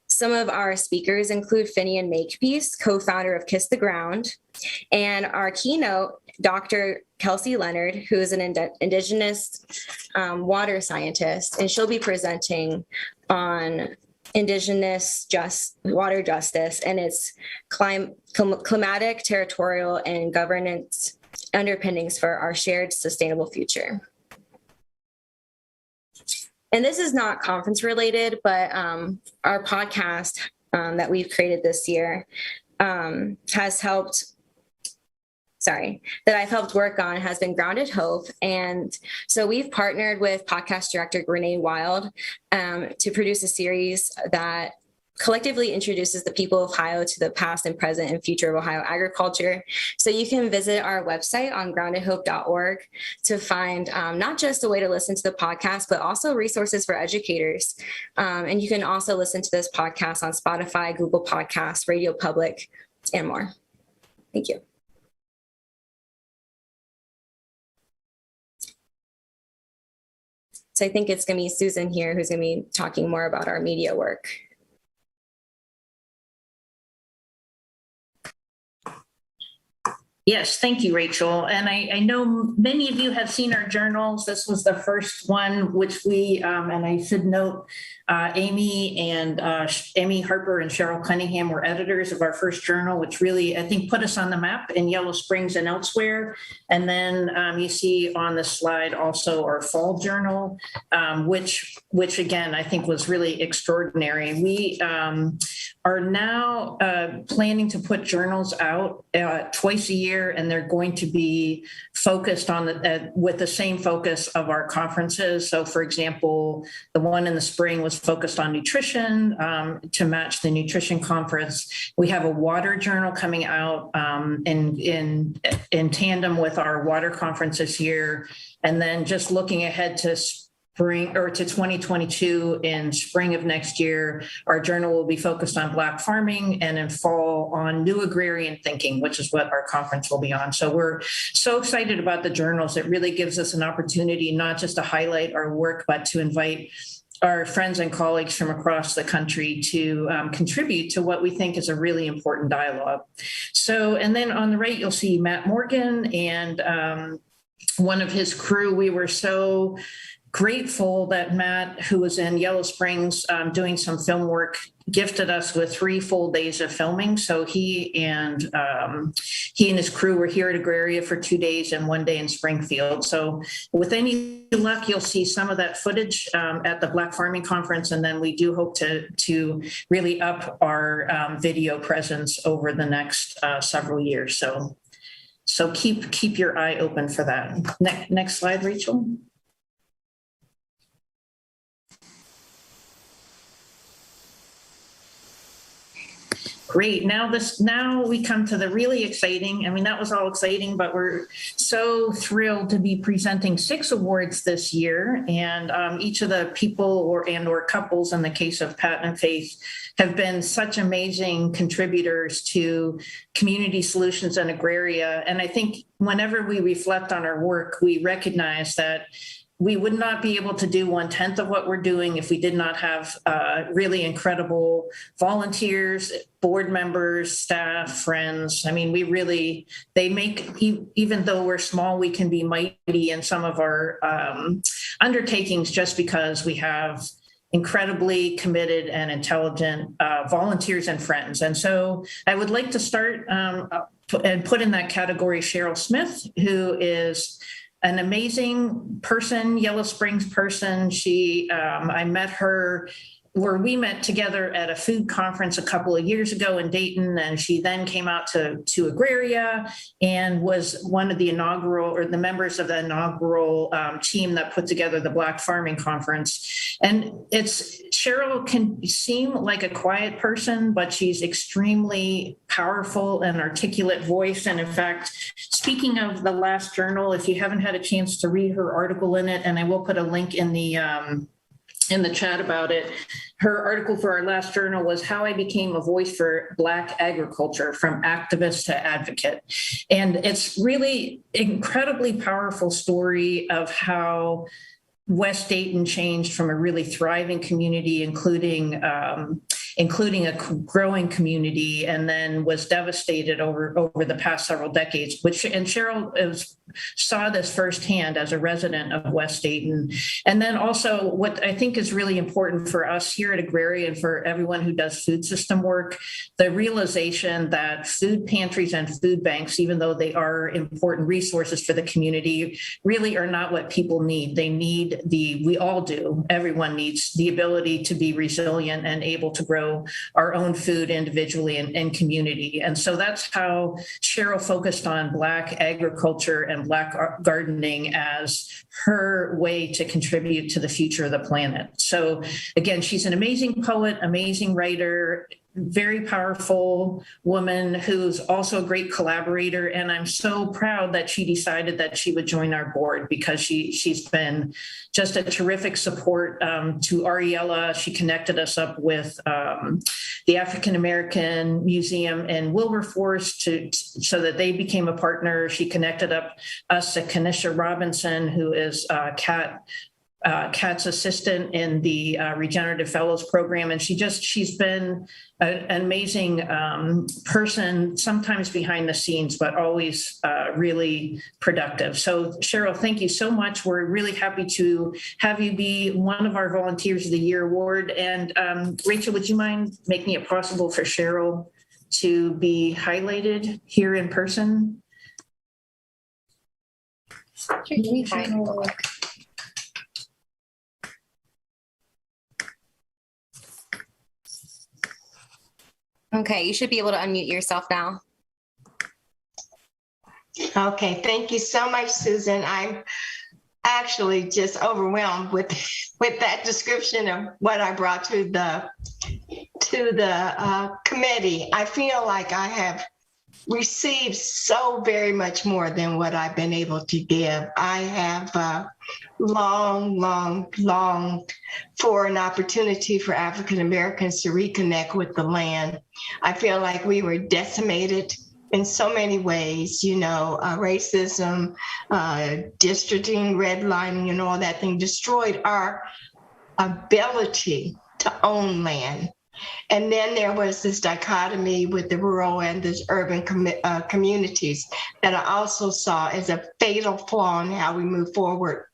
Some of our speakers include Finian Makepeace, co-founder of Kiss the Ground, and our keynote, Dr. Kelsey Leonard, who is an Indigenous water scientist, and she'll be presenting on Indigenous water justice and its climatic, territorial, and governance underpinnings for our shared sustainable future. And this is not conference related, but our podcast that we've created this year that I've helped work on has been Grounded Hope. And so we've partnered with podcast director Renee Wild to produce a series that collectively introduces the people of Ohio to the past and present and future of Ohio agriculture. So you can visit our website on groundedhope.org to find not just a way to listen to the podcast, but also resources for educators. And you can also listen to this podcast on Spotify, Google Podcasts, Radio Public, and more. Thank you. So I think it's going to be Susan here who's going to be talking more about our media work. Yes, thank you, Rachel. And I know many of you have seen our journals. This was the first one, which we, and I should note, Amy Harper and Cheryl Cunningham were editors of our first journal, which really, I think, put us on the map in Yellow Springs and elsewhere. And then you see on the slide also our fall journal, which again, I think was really extraordinary. We are now planning to put journals out twice a year, and they're going to be focused on with the same focus of our conferences. So for example, the one in the spring was focused on nutrition to match the nutrition conference. We have a water journal coming out in tandem with our water conference this year. And then just looking ahead to spring or to 2022, in spring of next year, our journal will be focused on Black farming, and in fall on new agrarian thinking, which is what our conference will be on. So we're so excited about the journals. It really gives us an opportunity not just to highlight our work, but to invite our friends and colleagues from across the country to contribute to what we think is a really important dialogue. So, and then on the right, you'll see Matt Morgan and one of his crew. We were so grateful that Matt, who was in Yellow Springs doing some film work, gifted us with 3 full days of filming. So he and his crew were here at Agraria for 2 days and 1 day in Springfield. So with any luck, you'll see some of that footage at the Black Farming Conference. And then we do hope to really up our video presence over the next several years. So keep your eye open for that. Next slide, Rachel. Great. Now we come to the really exciting. I mean, that was all exciting, but we're so thrilled to be presenting 6 awards this year. And each of the people or couples, in the case of Pat and Faith, have been such amazing contributors to community solutions and Agraria. And I think whenever we reflect on our work, we recognize that we would not be able to do 1/10 of what we're doing if we did not have really incredible volunteers, board members, staff, friends. I mean, they make, even though we're small, we can be mighty in some of our undertakings just because we have incredibly committed and intelligent volunteers and friends. And so I would like to start and put in that category Cheryl Smith, who is an amazing person, Yellow Springs person. I met her where we met together at a food conference a couple of years ago in Dayton, and she then came out to Agraria and was one of the members of the inaugural team that put together the Black Farming Conference. And Cheryl can seem like a quiet person, but she's extremely powerful and articulate voice. And in fact, speaking of the last journal, if you haven't had a chance to read her article in it, and I will put a link in the chat about it. Her article for our last journal was How I Became a Voice for Black Agriculture, from Activist to Advocate. And it's really incredibly powerful story of how West Dayton changed from a really thriving community, including a growing community, and then was devastated over the past several decades, and Cheryl saw this firsthand as a resident of West Dayton. And then also what I think is really important for us here at Agraria and for everyone who does food system work, the realization that food pantries and food banks, even though they are important resources for the community, really are not what people need. They need we all do, everyone needs the ability to be resilient and able to grow our own food individually and community. And so that's how Cheryl focused on Black agriculture and Black gardening as her way to contribute to the future of the planet. So again, she's an amazing poet, amazing writer, very powerful woman who's also a great collaborator. And I'm so proud that she decided that she would join our board, because she's been just a terrific support to Ariella. She connected us up with the African American Museum in Wilberforce so that they became a partner. She connected us to Kanisha Robinson, who is Cat Kat's assistant in the Regenerative Fellows Program. And she's been an amazing person, sometimes behind the scenes, but always really productive. So Cheryl, thank you so much. We're really happy to have you be one of our Volunteers of the Year award. And Rachel, would you mind making it possible for Cheryl to be highlighted here in person? Okay, you should be able to unmute yourself now. Okay, thank you so much, Susan. I'm actually just overwhelmed with that description of what I brought to the committee. I feel like I have received so very much more than what I've been able to give. I have longed for an opportunity for African Americans to reconnect with the land. I feel like we were decimated in so many ways, racism, districting, redlining, and all that thing destroyed our ability to own land. And then there was this dichotomy with the rural and the urban communities that I also saw as a fatal flaw in how we move forward.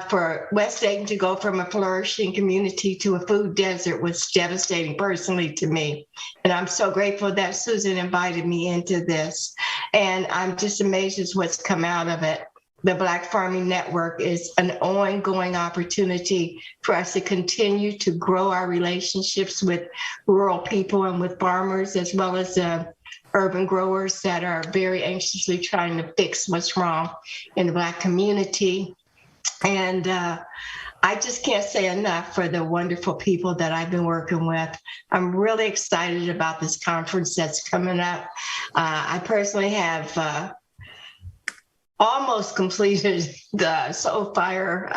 For West Dayton to go from a flourishing community to a food desert was devastating personally to me. And I'm so grateful that Susan invited me into this. And I'm just amazed at what's come out of it. The Black Farming Network is an ongoing opportunity for us to continue to grow our relationships with rural people and with farmers, as well as urban growers that are very anxiously trying to fix what's wrong in the Black community. And I just can't say enough for the wonderful people that I've been working with. I'm really excited about this conference that's coming up. I personally have almost completed the Soul Fire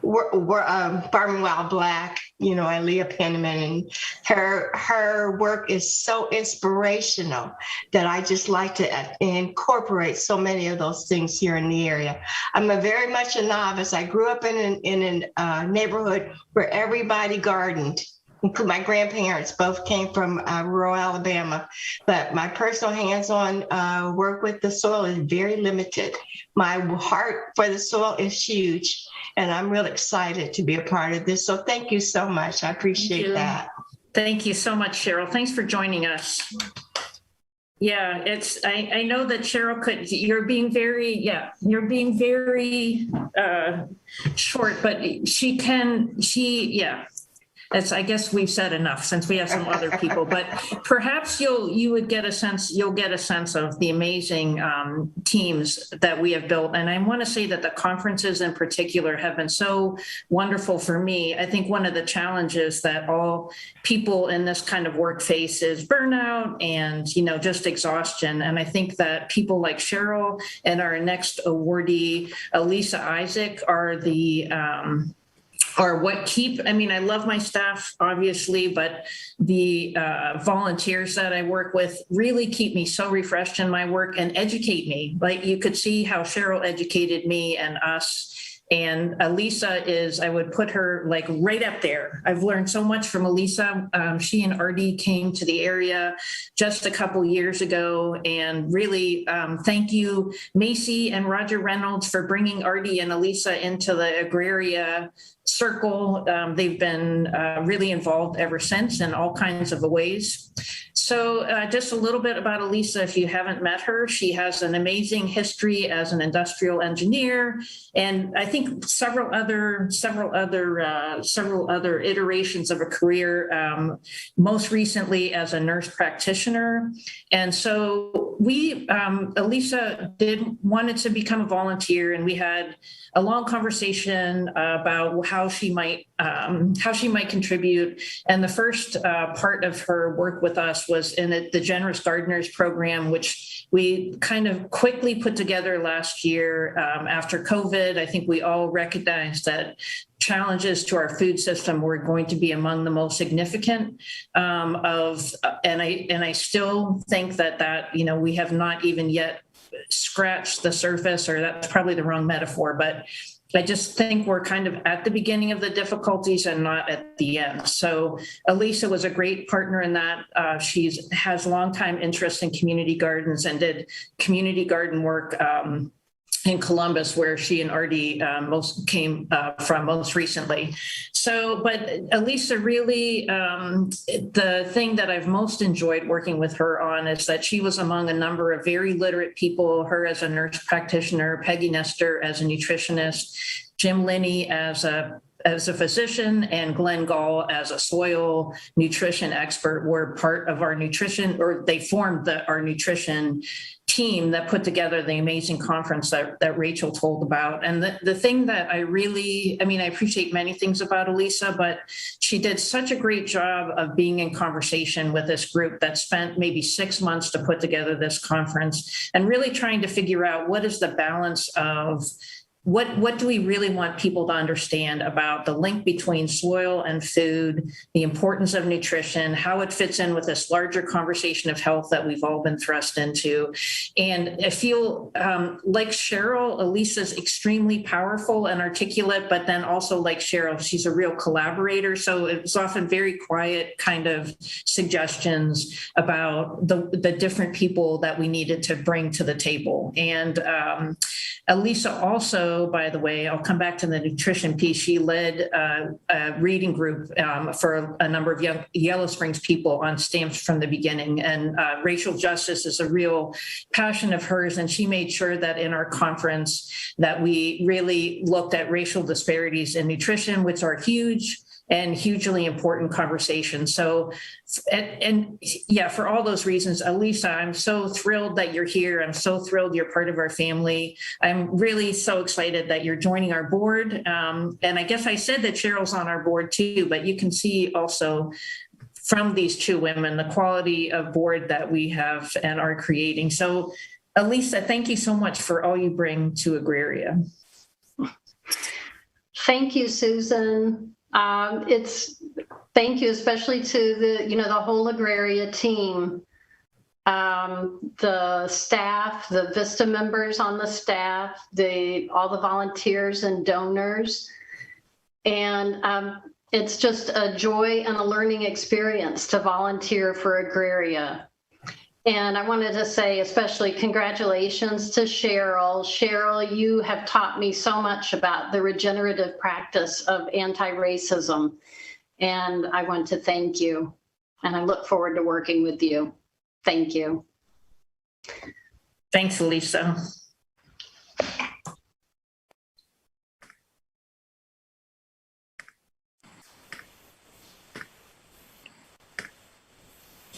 Farming While Black, and Leah Penniman, and her work is so inspirational that I just like to incorporate so many of those things here in the area. I'm very much a novice. I grew up in a neighborhood where everybody gardened. My grandparents both came from rural Alabama, but my personal hands-on work with the soil is very limited. My heart for the soil is huge, and I'm really excited to be a part of this. So thank you so much. I appreciate that. Thank you so much, Cheryl. Thanks for joining us. Yeah, I know that Cheryl you're being very short, but I guess we've said enough since we have some other people, but perhaps you'll get a sense of the amazing teams that we have built. And I want to say that the conferences in particular have been so wonderful for me. I think one of the challenges that all people in this kind of work face is burnout and, just exhaustion. And I think that people like Cheryl and our next awardee, Elisa Isaac, are I love my staff, obviously, but the volunteers that I work with really keep me so refreshed in my work and educate me. Like you could see how Cheryl educated me and us. And Elisa I would put her like right up there. I've learned so much from Elisa. She and Artie came to the area just a couple years ago, and really thank you, Macy and Roger Reynolds, for bringing Artie and Elisa into the Agraria circle. They've been really involved ever since in all kinds of ways. So just a little bit about Elisa, if you haven't met her. She has an amazing history as an industrial engineer, and I think several other iterations of a career, most recently as a nurse practitioner. And so Elisa wanted to become a volunteer, and we had a long conversation about how she might contribute. And the first part of her work with us was in the Generous Gardeners program, which we kind of quickly put together last year after COVID. I think we all recognized that challenges to our food system were going to be among the most significant and I still think that we have not even yet scratched the surface, or that's probably the wrong metaphor, but I just think we're kind of at the beginning of the difficulties and not at the end. So Elisa was a great partner in that. She has longtime interest in community gardens and did community garden work in Columbus, where she and Artie came from most recently. So, but Elisa really, the thing that I've most enjoyed working with her on is that she was among a number of very literate people, her as a nurse practitioner, Peggy Nestor as a nutritionist, Jim Linney as a physician, and Glenn Gall as a soil nutrition expert were part of our nutrition, or they formed our nutrition team that put together the amazing conference that Rachel told about. And the thing that I appreciate many things about Elisa, but she did such a great job of being in conversation with this group that spent maybe 6 months to put together this conference and really trying to figure out what is the balance of what do we really want people to understand about the link between soil and food, the importance of nutrition, how it fits in with this larger conversation of health that we've all been thrust into. And I feel like Cheryl, Elisa's extremely powerful and articulate, but then also like Cheryl, she's a real collaborator. So it was often very quiet kind of suggestions about the different people that we needed to bring to the table. And Elisa also, by the way, I'll come back to the nutrition piece. She led a reading group for a number of young Yellow Springs people on stamps from the beginning. And racial justice is a real passion of hers. And she made sure that in our conference that we really looked at racial disparities in nutrition, which are huge and hugely important conversation. So, and yeah, for all those reasons, Elisa, I'm so thrilled that you're here. I'm so thrilled you're part of our family. I'm really so excited that you're joining our board. And I guess I said that Cheryl's on our board too, but you can see also from these two women, the quality of board that we have and are creating. So Elisa, thank you so much for all you bring to Agraria. Thank you, Susan. Thank you, especially to the whole Agraria team, the staff, the VISTA members on the staff, all the volunteers and donors. And it's just a joy and a learning experience to volunteer for Agraria. And I wanted to say especially congratulations to Cheryl. Cheryl, you have taught me so much about the regenerative practice of anti-racism. And I want to thank you. And I look forward to working with you. Thank you. Thanks, Elisa.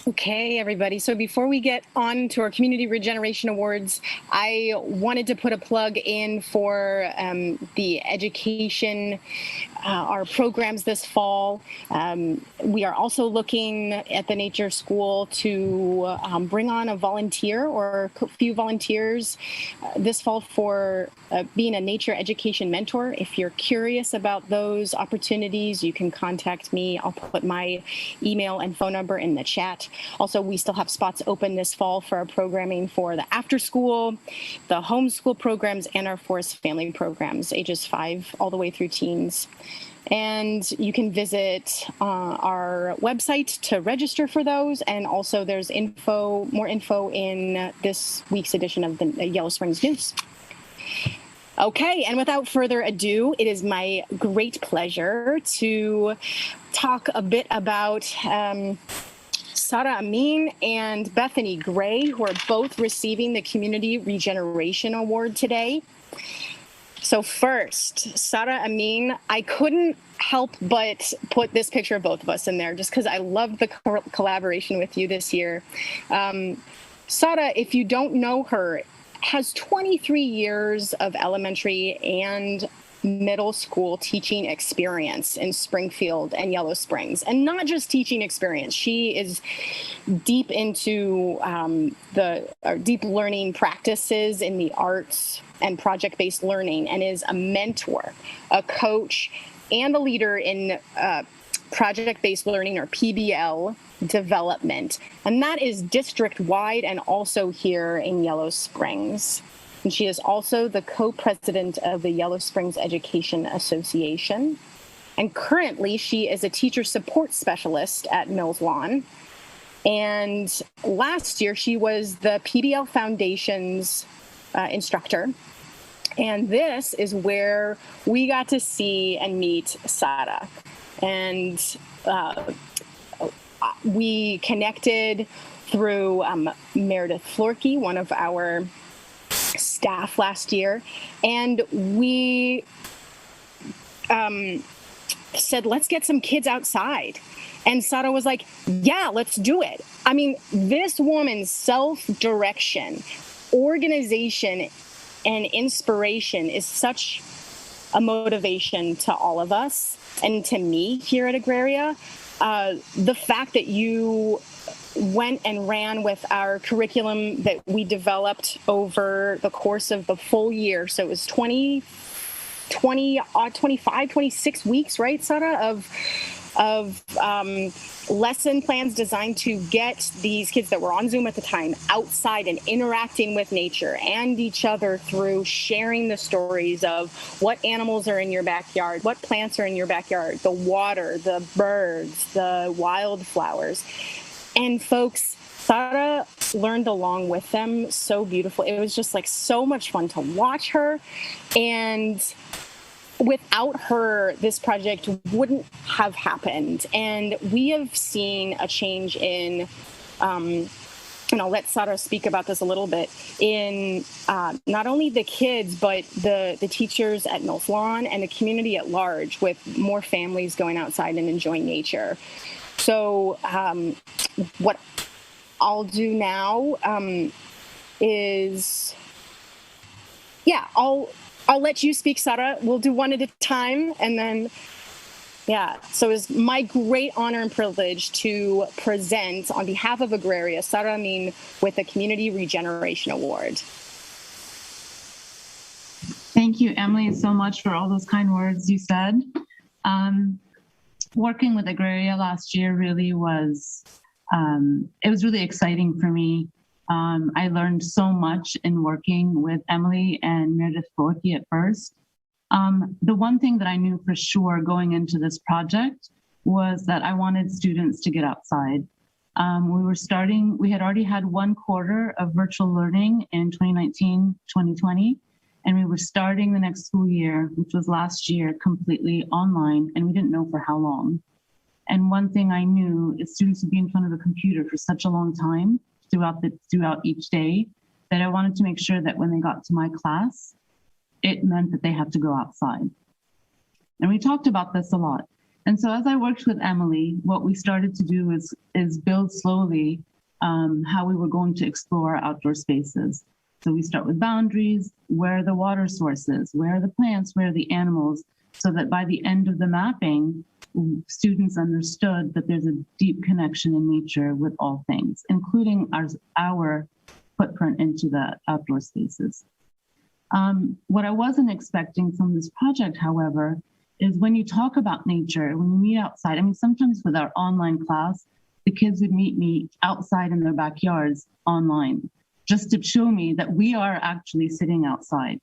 Okay, everybody. So before we get on to our Community Regeneration Awards, I wanted to put a plug in for the education, our programs this fall. We are also looking at the Nature School to bring on a volunteer or a few volunteers this fall for being a nature education mentor. If you're curious about those opportunities, you can contact me. I'll put my email and phone number in the chat. Also, we still have spots open this fall for our programming for the after school, the homeschool programs, and our forest family programs, ages 5 all the way through teens. And you can visit our website to register for those. And also there's more info in this week's edition of the Yellow Springs News. Okay, and without further ado, it is my great pleasure to talk a bit about Sara Amin and Bethany Gray, who are both receiving the Community Regeneration Award today. So first, Sara Amin, I couldn't help but put this picture of both of us in there just because I loved the collaboration with you this year. Sara, if you don't know her, has 23 years of elementary and middle school teaching experience in Springfield and Yellow Springs, and not just teaching experience. She is deep into deep learning practices in the arts and project-based learning, and is a mentor, a coach, and a leader in project-based learning, or PBL, development. And that is district-wide and also here in Yellow Springs. And she is also the co-president of the Yellow Springs Education Association. And currently, she is a teacher support specialist at Mills Lawn. And last year, she was the PBL Foundation's instructor. And this is where we got to see and meet Sara. And we connected through Meredith Florkey, one of our staff last year. And we said, let's get some kids outside. And Sara was like, yeah, let's do it. I mean, this woman's self-direction, organization, and inspiration is such a motivation to all of us and to me here at Agraria. The fact that you went and ran with our curriculum that we developed over the course of the full year. So it was 25, 26 weeks, right, Sara, of lesson plans designed to get these kids that were on Zoom at the time outside and interacting with nature and each other through sharing the stories of what animals are in your backyard, what plants are in your backyard, the water, the birds, the wildflowers. And folks, Sara learned along with them so beautiful. It was just like so much fun to watch her. And without her, this project wouldn't have happened. And we have seen a change in, and I'll let Sara speak about this a little bit, in not only the kids, but the teachers at Mills Lawn and the community at large, with more families going outside and enjoying nature. So what I'll do now is, I'll let you speak, Sara. We'll do one at a time. And then, so it's my great honor and privilege to present on behalf of Agraria, Sara Amin with the Community Regeneration Award. Thank you, Emily, so much for all those kind words you said. Working with Agraria last year really was, it was really exciting for me. I learned so much in working with Emily and Meredith Florkey at first. The one thing that I knew for sure going into this project was that I wanted students to get outside. We had already had one quarter of virtual learning in 2019-2020, and we were starting the next school year, which was last year, completely online, and we didn't know for how long. And one thing I knew is students would be in front of a computer for such a long time throughout each day, that I wanted to make sure that when they got to my class, it meant that they had to go outside. And we talked about this a lot. And so as I worked with Emily, what we started to do is build slowly how we were going to explore outdoor spaces. So we start with boundaries, where are the water sources, where are the plants, where are the animals, so that by the end of the mapping, students understood that there's a deep connection in nature with all things, including our footprint into the outdoor spaces. What I wasn't expecting from this project, however, is when you talk about nature, when you meet outside, I mean, sometimes with our online class, the kids would meet me outside in their backyards online, just to show me that we are actually sitting outside.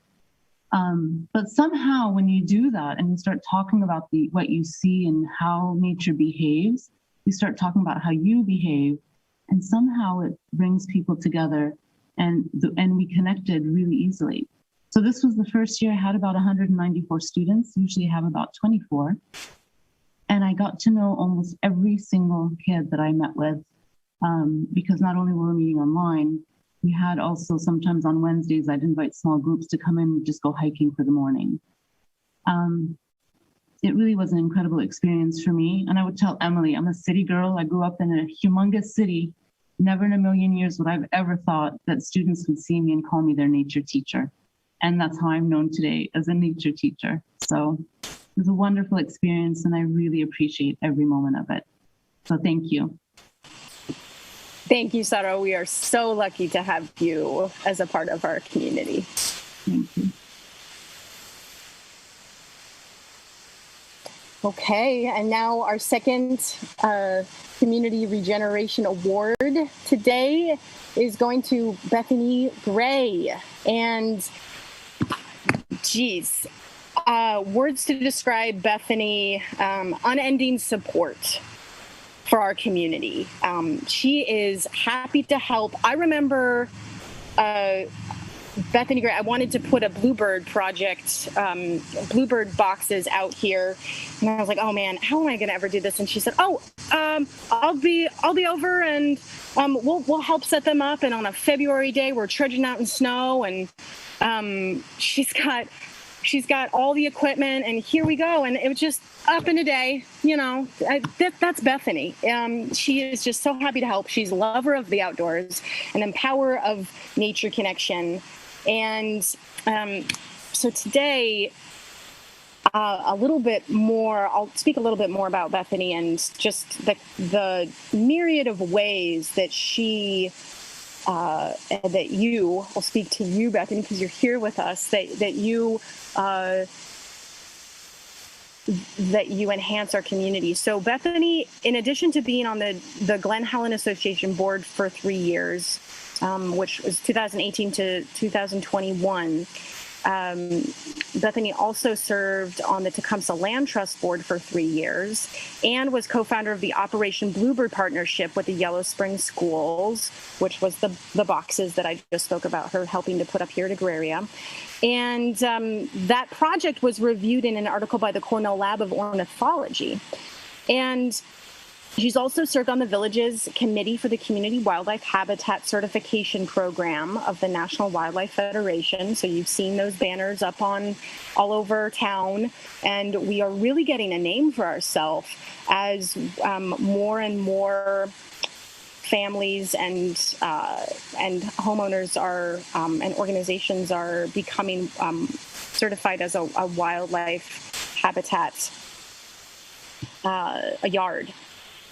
But somehow when you do that and you start talking about what you see and how nature behaves, you start talking about how you behave, and somehow it brings people together, and we connected really easily. So this was the first year I had about 194 students, usually have about 24. And I got to know almost every single kid that I met with, because not only were we meeting online, we had also sometimes on Wednesdays, I'd invite small groups to come in and just go hiking for the morning. It really was an incredible experience for me. And I would tell Emily, I'm a city girl. I grew up in a humongous city. Never in a million years would I've ever thought that students would see me and call me their nature teacher. And that's how I'm known today, as a nature teacher. So it was a wonderful experience, and I really appreciate every moment of it. So thank you. Thank you, Sara. We are so lucky to have you as a part of our community. Thank you. Okay, and now our second Community Regeneration Award today is going to Bethany Gray. And geez, words to describe Bethany, unending support for our community. She is happy to help. I remember Bethany Gray, I wanted to put a bluebird project, bluebird boxes out here. And I was like, oh man, how am I going to ever do this? And she said, I'll be over and we'll help set them up. And on a February day, we're trudging out in snow, and she's got all the equipment, and here we go. And it was just up in a day, that's Bethany. She is just so happy to help. She's a lover of the outdoors, an empower of nature connection. And so today, a little bit more, I'll speak a little bit more about Bethany and just the myriad of ways that I'll speak to you, Bethany, because you're here with us, that you enhance our community. So Bethany, in addition to being on the Glen Helen Association board for 3 years, which was 2018 to 2021, Bethany also served on the Tecumseh Land Trust Board for 3 years and was co-founder of the Operation Bluebird Partnership with the Yellow Spring Schools, which was the boxes that I just spoke about her helping to put up here at Agraria. And that project was reviewed in an article by the Cornell Lab of Ornithology. And she's also served on the village's committee for the Community Wildlife Habitat Certification Program of the National Wildlife Federation. So you've seen those banners up all over town, and we are really getting a name for ourselves as more and more families and homeowners are and organizations are becoming certified as a wildlife habitat, a yard.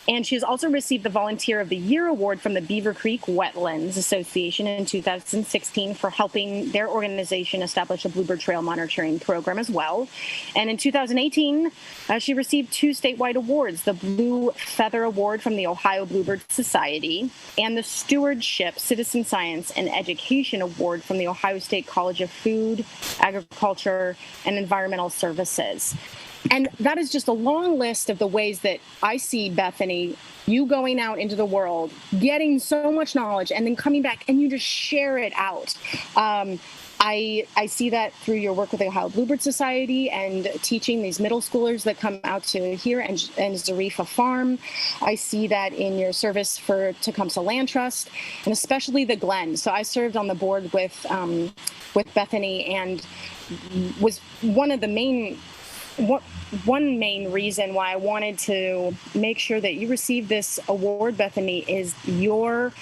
And she has also received the Volunteer of the Year Award from the Beaver Creek Wetlands Association in 2016 for helping their organization establish a bluebird trail monitoring program as well. And in 2018, she received 2 statewide awards, the Blue Feather Award from the Ohio Bluebird Society and the Stewardship, Citizen Science, and Education Award from the Ohio State College of Food, Agriculture, and Environmental Services. And that is just a long list of the ways that I see, Bethany, you going out into the world, getting so much knowledge, and then coming back and you just share it out. I see that through your work with the Ohio Bluebird Society and teaching these middle schoolers that come out to here and Zarifa Farm. I see that in your service for Tecumseh Land Trust, and especially the Glen. So I served on the board with Bethany, and was one main reason why I wanted to make sure that you received this award, Bethany, is your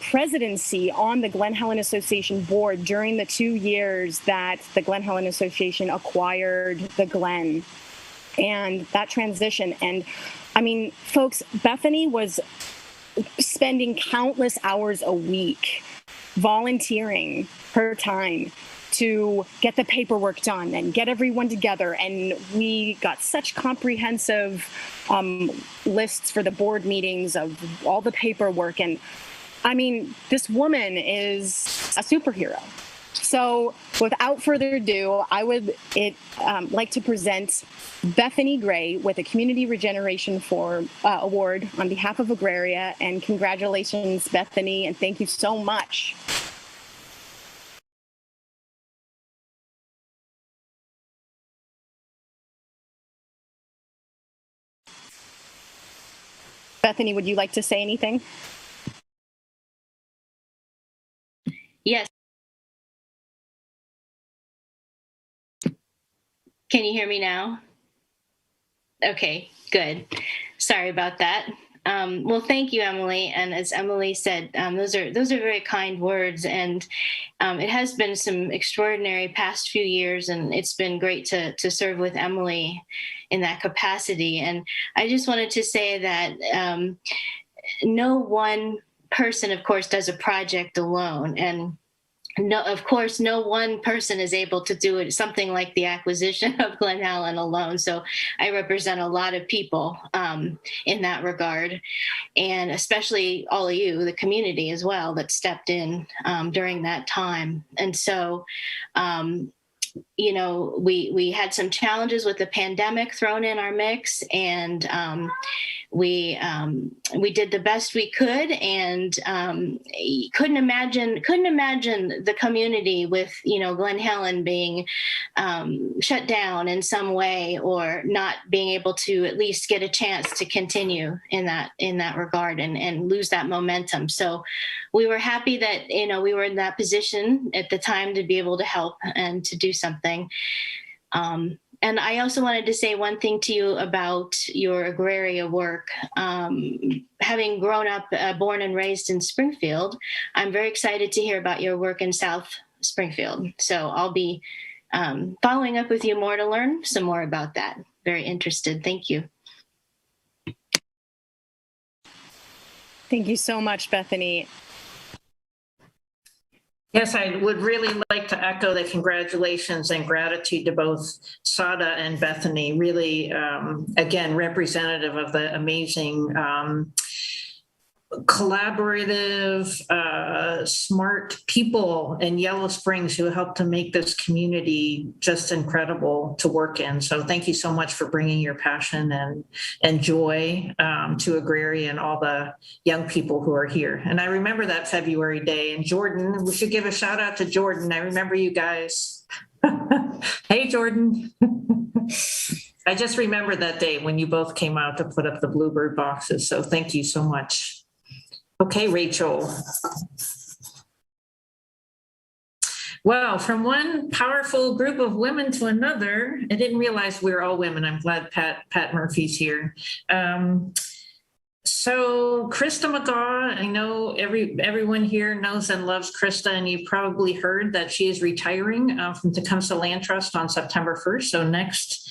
presidency on the Glen Helen Association board during the 2 years that the Glen Helen Association acquired the Glen, and that transition. And I mean, folks, Bethany was spending countless hours a week volunteering her time to get the paperwork done and get everyone together. And we got such comprehensive lists for the board meetings of all the paperwork. And I mean, this woman is a superhero. So without further ado, I would like to present Bethany Gray with a Community Regeneration Award on behalf of Agraria. And congratulations, Bethany, and thank you so much. Bethany, would you like to say anything? Yes. Can you hear me now? Okay, good. Sorry about that. Well, thank you, Emily. And as Emily said, those are very kind words. And it has been some extraordinary past few years, and it's been great to serve with Emily in that capacity. And I just wanted to say that no one person, of course, does a project alone. And no, of course, no one person is able to do it, something like the acquisition of Glen Helen alone. So I represent a lot of people in that regard, and especially all of you, the community as well, that stepped in during that time. And so, you know, we had some challenges with the pandemic thrown in our mix, and we did the best we could, and couldn't imagine the community with, you know, Glen Helen being shut down in some way, or not being able to at least get a chance to continue in that regard, and lose that momentum. So we were happy that, you know, we were in that position at the time to be able to help and to do something. And I also wanted to say one thing to you about your Agraria work. Having grown up, born and raised in Springfield, I'm very excited to hear about your work in South Springfield. So I'll be following up with you more to learn some more about that. Very interested. Thank you. Thank you so much, Bethany. Yes, I would really like to echo the congratulations and gratitude to both Sada and Bethany. Really, again, representative of the amazing collaborative, smart people in Yellow Springs who helped to make this community just incredible to work in. So thank you so much for bringing your passion and joy to Agraria and all the young people who are here. And I remember that February day. And Jordan, we should give a shout out to Jordan. I remember you guys. Hey, Jordan. I just remember that day when you both came out to put up the bluebird boxes. So thank you so much. Okay, Rachel. Well, from one powerful group of women to another, I didn't realize we were all women. I'm glad Pat Murphy's here. So Krista McGaw, I know everyone here knows and loves Krista, and you've probably heard that she is retiring from Tecumseh Land Trust on September 1st. So next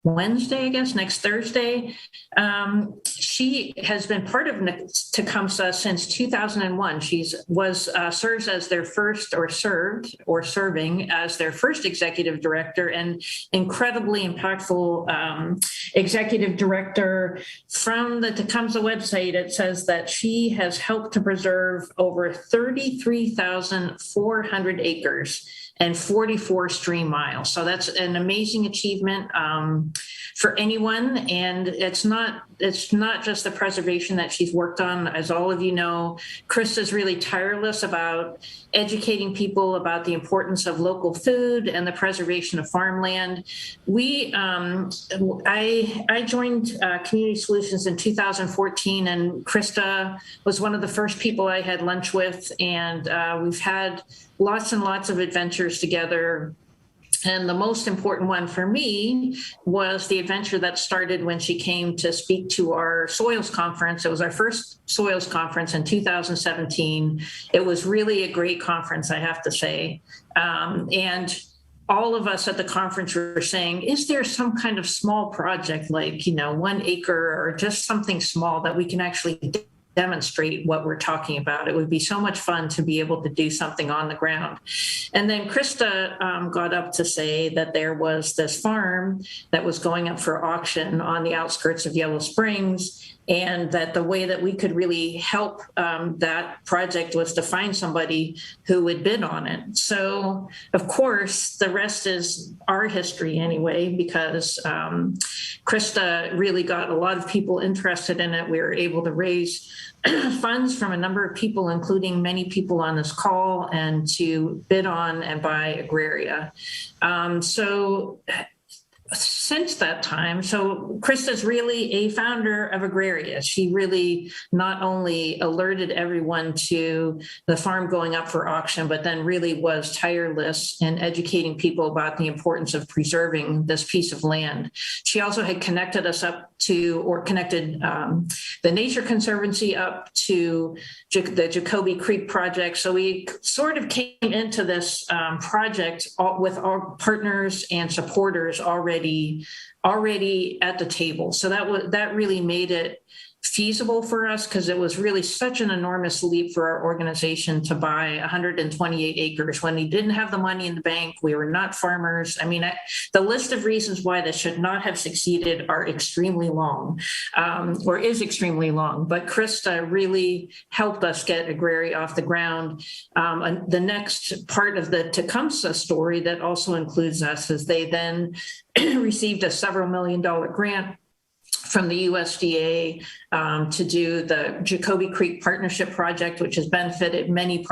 Wednesday, I guess, next Thursday. She has been part of Tecumseh since 2001. Serves as their first, or serving as their first executive director, and incredibly impactful executive director. From the Tecumseh website, it says that she has helped to preserve over 33,400 acres and 44 stream miles. So that's an amazing achievement for anyone. And it's not just the preservation that she's worked on. As all of you know, Krista's really tireless about educating people about the importance of local food and the preservation of farmland. I joined Community Solutions in 2014, and Krista was one of the first people I had lunch with, and we've had lots and lots of adventures together. And the most important one for me was the adventure that started when she came to speak to our soils conference. It was our first soils conference in 2017. It was really a great conference, I have to say. And all of us at the conference were saying, is there some kind of small project, like, 1 acre or just something small that we can actually demonstrate what we're talking about? It would be so much fun to be able to do something on the ground. And then Krista got up to say that there was this farm that was going up for auction on the outskirts of Yellow Springs, and that the way that we could really help that project was to find somebody who would bid on it. So, of course, the rest is our history anyway, because Krista really got a lot of people interested in it. We were able to raise funds from a number of people, including many people on this call, and to bid on and buy Agraria. So since that time, so Krista's really a founder of Agraria. She really not only alerted everyone to the farm going up for auction, but then really was tireless in educating people about the importance of preserving this piece of land. She also had connected us up to, or connected the Nature Conservancy up to the Jacoby Creek project. So we sort of came into this project with our partners and supporters already at the table. So that really made it feasible for us because it was really such an enormous leap for our organization to buy 128 acres when we didn't have the money in the bank. We were not farmers. I mean, the list of reasons why this should not have succeeded are extremely long, or is extremely long. But Krista really helped us get Agraria off the ground. And the next part of the Tecumseh story that also includes us is they then received a several $million grant from the USDA to do the Jacoby Creek Partnership Project, which has benefited many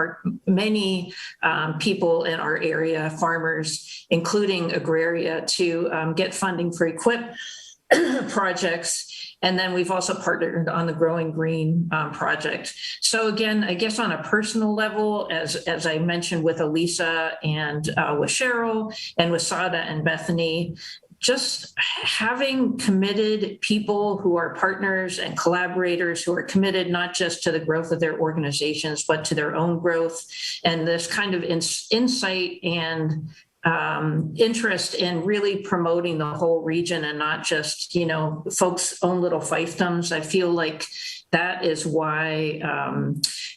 people in our area, farmers, including Agraria, to get funding for equip projects. And then we've also partnered on the Growing Green project. So again, I guess on a personal level, as I mentioned with Elisa and with Cheryl and with Sada and Bethany, just having committed people who are partners and collaborators who are committed not just to the growth of their organizations, but to their own growth, and this kind of insight and interest in really promoting the whole region and not just, folks' own little fiefdoms. I feel like that is why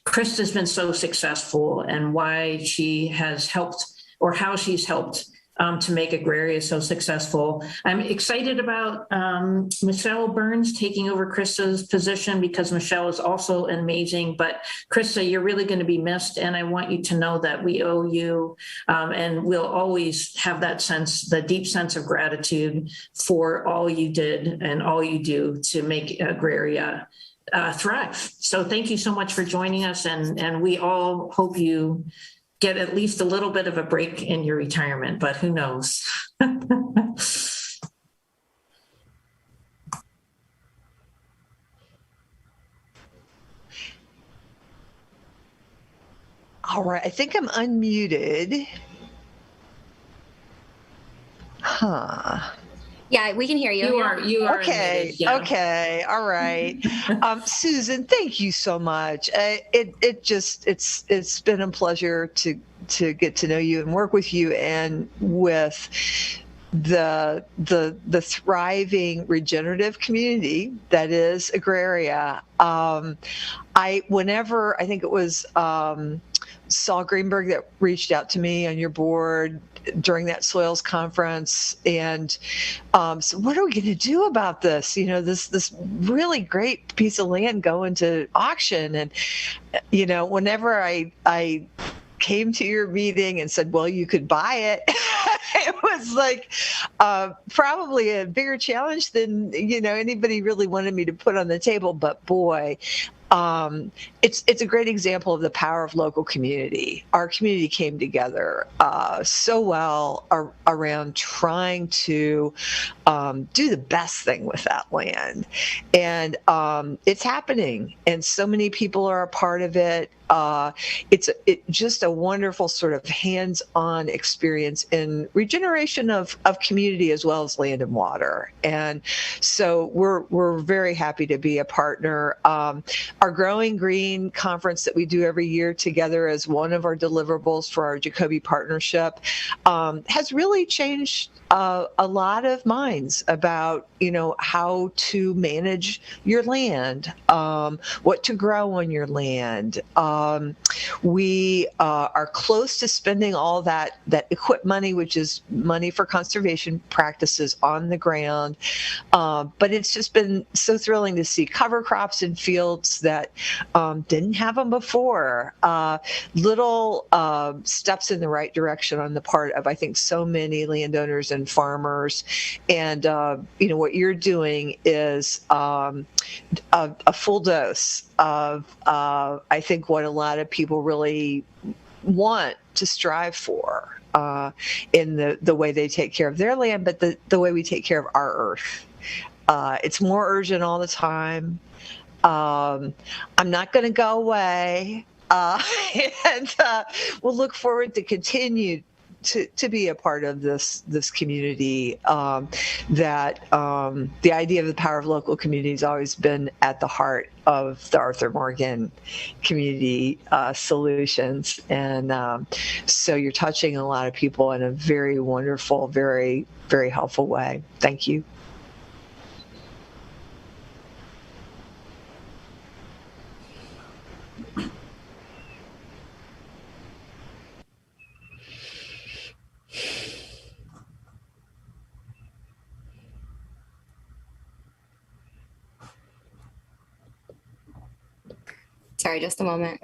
Krista's been so successful and why she has helped, or how she's helped to make Agraria so successful. I'm excited about Michelle Burns taking over Krista's position because Michelle is also amazing. But Krista, you're really going to be missed, and I want you to know that we owe you, and we'll always have that sense, the deep sense of gratitude for all you did and all you do to make Agraria thrive. So thank you so much for joining us, and we all hope you get at least a little bit of a break in your retirement, but who knows? All right, I think I'm unmuted. Huh. Yeah, we can hear you. You are okay. Admitted, yeah. Okay. All right. Susan, thank you so much. It's been a pleasure to get to know you and work with you and with the thriving regenerative community that is Agraria. Whenever I think it was Saul Greenberg that reached out to me on your board during that soils conference, and so what are we going to do about this? This really great piece of land going to auction, and whenever I came to your meeting and said, well, you could buy it, it was like probably a bigger challenge than anybody really wanted me to put on the table. But boy, it's a great example of the power of local community. Our community came together so well around trying to do the best thing with that land, and it's happening. And so many people are a part of it. It's just a wonderful sort of hands-on experience in regeneration of community as well as land and water. And so we're very happy to be a partner. Our Growing Green conference that we do every year together as one of our deliverables for our Jacoby partnership has really changed a lot of minds about how to manage your land, what to grow on your land. We are close to spending all that equip money, which is money for conservation practices on the ground. But it's just been so thrilling to see cover crops in fields that didn't have them before. Little steps in the right direction on the part of, I think, so many landowners and farmers. And what you're doing is a full dose of I think what a lot of people really want to strive for in the way they take care of their land, but the way we take care of our earth. It's more urgent all the time. I'm not going to go away, and we'll look forward to continue to be a part of this community. That the idea of the power of local community has always been at the heart of the Arthur Morgan Community Solutions, and so you're touching a lot of people in a very wonderful, very, very helpful way. Thank you. Sorry, just a moment.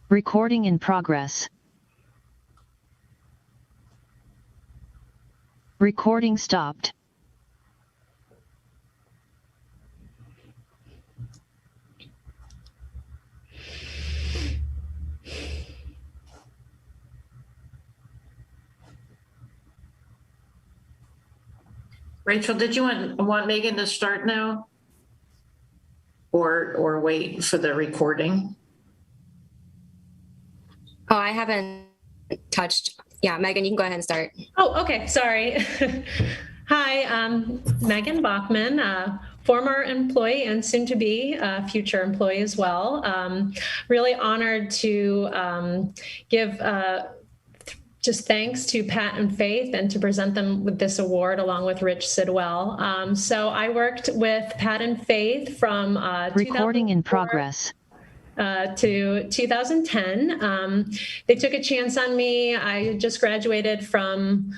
Recording in progress. Recording stopped. Rachel, did you want Megan to start now? Or wait for the recording? Oh, I haven't touched. Yeah, Megan, you can go ahead and start. Oh, okay. Sorry. Hi, I'm Megan Bachman, former employee and soon to be future employee as well. Really honored to give just thanks to Pat and Faith and to present them with this award along with Rich Sidwell. So I worked with Pat and Faith from Recording in progress. To 2010. They took a chance on me. I just graduated from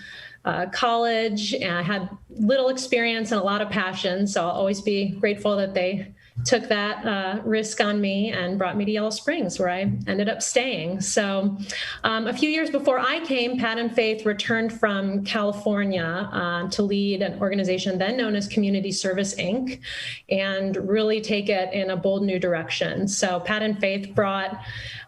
college and I had little experience and a lot of passion. So I'll always be grateful that they took that risk on me and brought me to Yellow Springs, where I ended up staying. So a few years before I came, Pat and Faith returned from California to lead an organization then known as Community Service, Inc., and really take it in a bold new direction. So Pat and Faith brought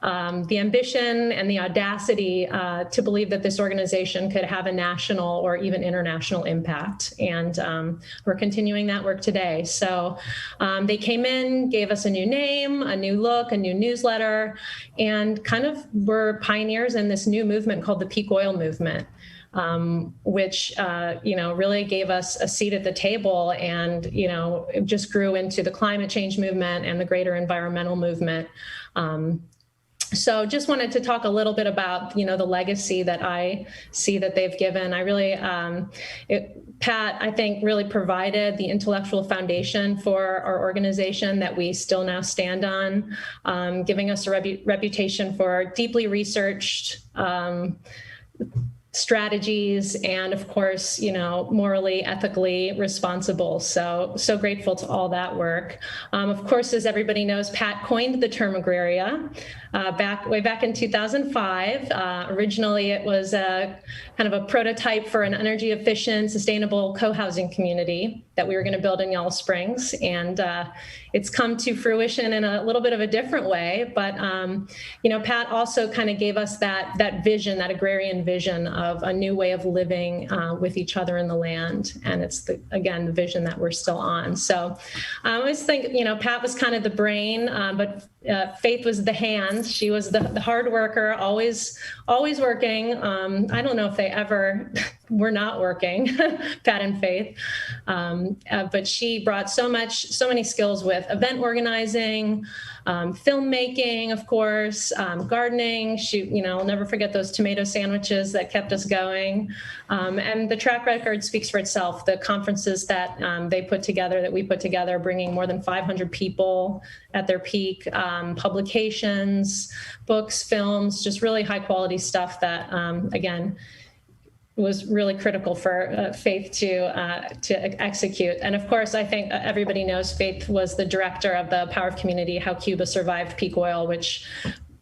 the ambition and the audacity to believe that this organization could have a national or even international impact. And we're continuing that work today. So they came in, gave us a new name, a new look, a new newsletter, and kind of were pioneers in this new movement called the peak oil movement. Which, really gave us a seat at the table and, it just grew into the climate change movement and the greater environmental movement. So just wanted to talk a little bit about, the legacy that I see that they've given. I really, Pat, I think, really provided the intellectual foundation for our organization that we still now stand on, giving us a reputation for deeply researched strategies and, of course, morally, ethically responsible. So grateful to all that work. Of course, as everybody knows, Pat coined the term Agraria way back in 2005. Originally, it was a kind of a prototype for an energy efficient, sustainable co-housing community that we were going to build in Yellow Springs. And it's come to fruition in a little bit of a different way. But, Pat also kind of gave us that vision, that agrarian vision of a new way of living with each other in the land. And it's, again, the vision that we're still on. So I always think, Pat was kind of the brain, but Faith was the hands. She was the hard worker, always working. I don't know if they ever were not working, Pat and Faith. But she brought so many skills with event organizing, filmmaking, of course, gardening. I'll never forget those tomato sandwiches that kept us going. And the track record speaks for itself. The conferences that we put together, bringing more than 500 people at their peak, publications, books, films, just really high quality stuff that, again, was really critical for Faith to execute. And of course, I think everybody knows Faith was the director of the Power of Community, How Cuba Survived Peak Oil, which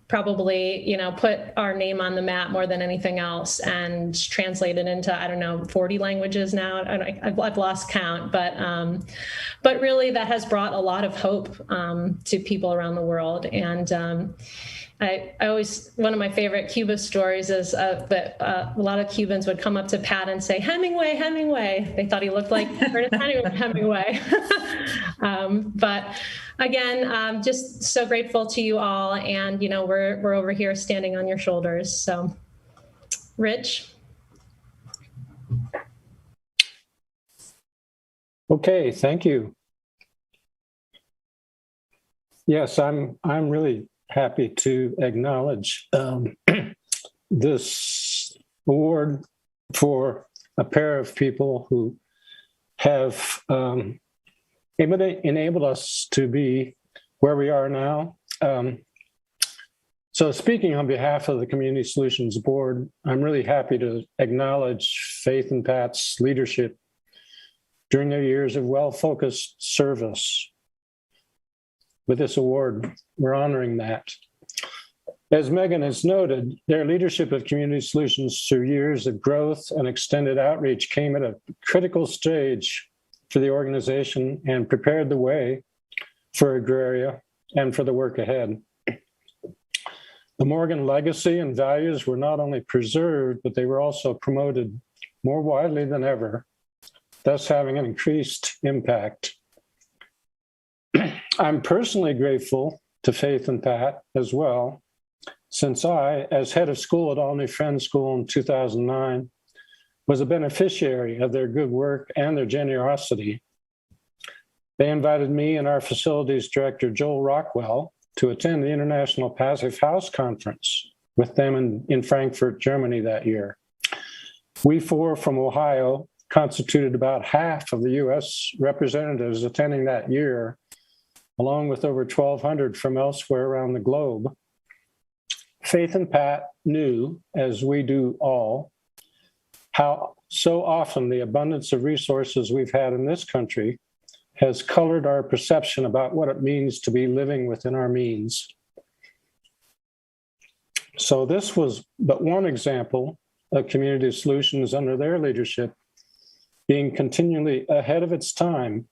probably, put our name on the map more than anything else and translated into, 40 languages now. I've lost count, but really that has brought a lot of hope to people around the world. And I always, one of my favorite Cuba stories is that a lot of Cubans would come up to Pat and say, Hemingway, Hemingway. They thought he looked like Ernest Hemingway. But again, just so grateful to you all. And, we're over here standing on your shoulders. So, Rich. Okay, thank you. Yes, I'm really happy to acknowledge this award for a pair of people who have enabled us to be where we are now. So speaking on behalf of the Community Solutions Board, I'm really happy to acknowledge Faith and Pat's leadership during their years of well-focused service. With this award, we're honoring that. As Megan has noted, their leadership of Community Solutions through years of growth and extended outreach came at a critical stage for the organization and prepared the way for Agraria and for the work ahead. The Morgan legacy and values were not only preserved, but they were also promoted more widely than ever, thus having an increased impact. I'm personally grateful to Faith and Pat as well, since I, as head of school at All New Friends School in 2009, was a beneficiary of their good work and their generosity. They invited me and our facilities director, Joel Rockwell, to attend the International Passive House Conference with them in Frankfurt, Germany that year. We four from Ohio constituted about half of the US representatives attending that year, along with over 1,200 from elsewhere around the globe. Faith and Pat knew, as we do all, how so often the abundance of resources we've had in this country has colored our perception about what it means to be living within our means. So this was but one example of Community Solutions under their leadership being continually ahead of its time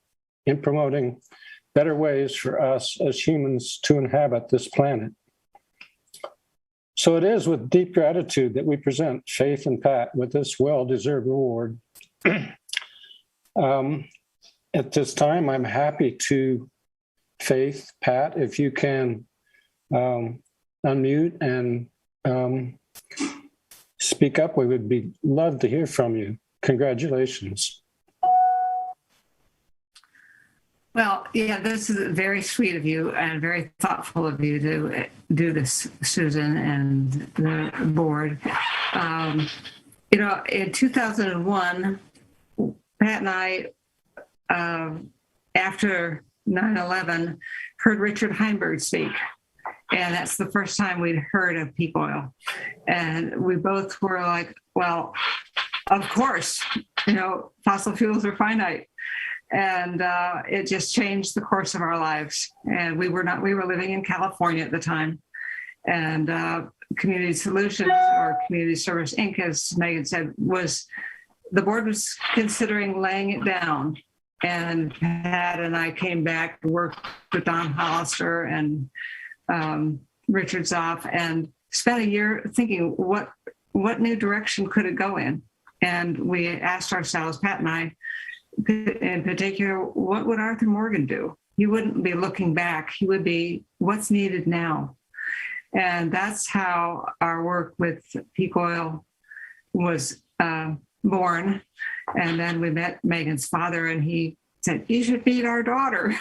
in promoting better ways for us as humans to inhabit this planet. So it is with deep gratitude that we present Faith and Pat with this well-deserved award. At this time, I'm happy to, Faith, Pat, if you can unmute and speak up, we would love to hear from you. Congratulations. Well, yeah, this is very sweet of you and very thoughtful of you to do this, Susan and the board. You know, in 2001, Pat and I, after 9/11, heard Richard Heinberg speak. And that's the first time we'd heard of peak oil. And we both were like, well, of course, you know, fossil fuels are finite. And it just changed the course of our lives. And we were living in California at the time. And Community Solutions, or Community Service Inc., as Megan said, the board was considering laying it down. And Pat and I came back to work with Don Hollister and Richard Zoff and spent a year thinking what new direction could it go in. And we asked ourselves, Pat and I, in particular, what would Arthur Morgan do? He wouldn't be looking back. He would be, what's needed now? And that's how our work with peak oil was born. And then we met Megan's father, and he said, you should meet our daughter.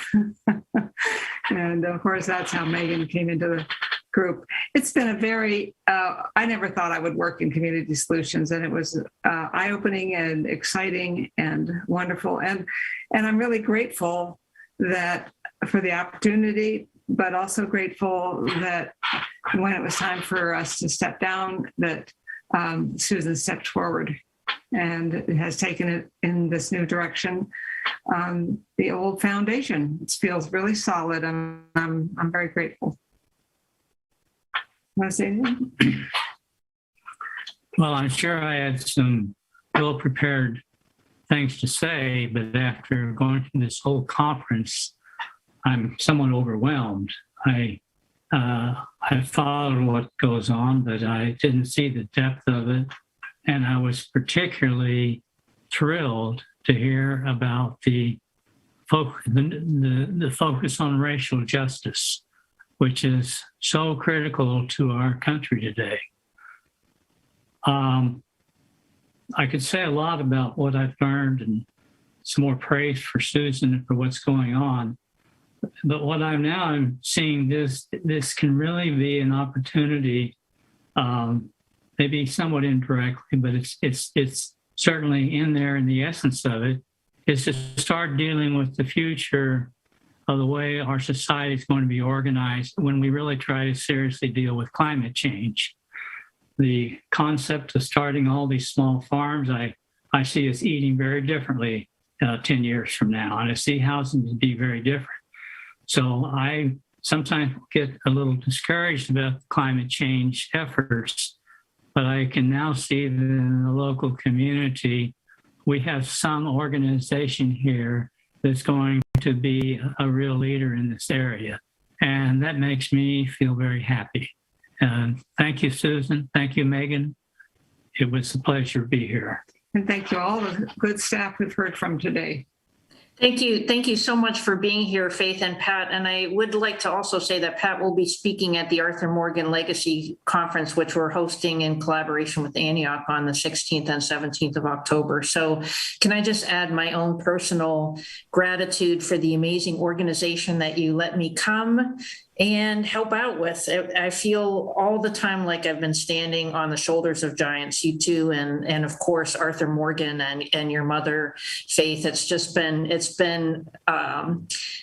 And of course, that's how Megan came into the group. It's been a very, I never thought I would work in Community Solutions, and it was eye-opening and exciting and wonderful. And I'm really grateful for the opportunity, but also grateful that when it was time for us to step down, that Susan stepped forward and has taken it in this new direction. The old foundation, it feels really solid, and I'm very grateful. Want to say anything? Well, I'm sure I had some well-prepared things to say, but after going through this whole conference, I'm somewhat overwhelmed. I followed what goes on, but I didn't see the depth of it. And I was particularly thrilled to hear about the focus on racial justice, which is so critical to our country today. I could say a lot about what I've learned and some more praise for Susan for what's going on. but what I'm seeing this can really be an opportunity, maybe somewhat indirectly, but it's certainly in there in the essence of it, is to start dealing with the future of the way our society is going to be organized when we really try to seriously deal with climate change. The concept of starting all these small farms, I see us eating very differently 10 years from now, and I see housing to be very different. So I sometimes get a little discouraged about climate change efforts, but I can now see that in the local community, we have some organization here that's going to be a real leader in this area. And that makes me feel very happy. And thank you, Susan. Thank you, Megan. It was a pleasure to be here. And thank you all the good staff we've heard from today. Thank you. Thank you so much for being here, Faith and Pat. And I would like to also say that Pat will be speaking at the Arthur Morgan Legacy Conference, which we're hosting in collaboration with Antioch on the 16th and 17th of October. So can I just add my own personal gratitude for the amazing organization that you let me come and help out with. I feel all the time like I've been standing on the shoulders of giants, you two, and of course, Arthur Morgan and your mother, Faith. It's been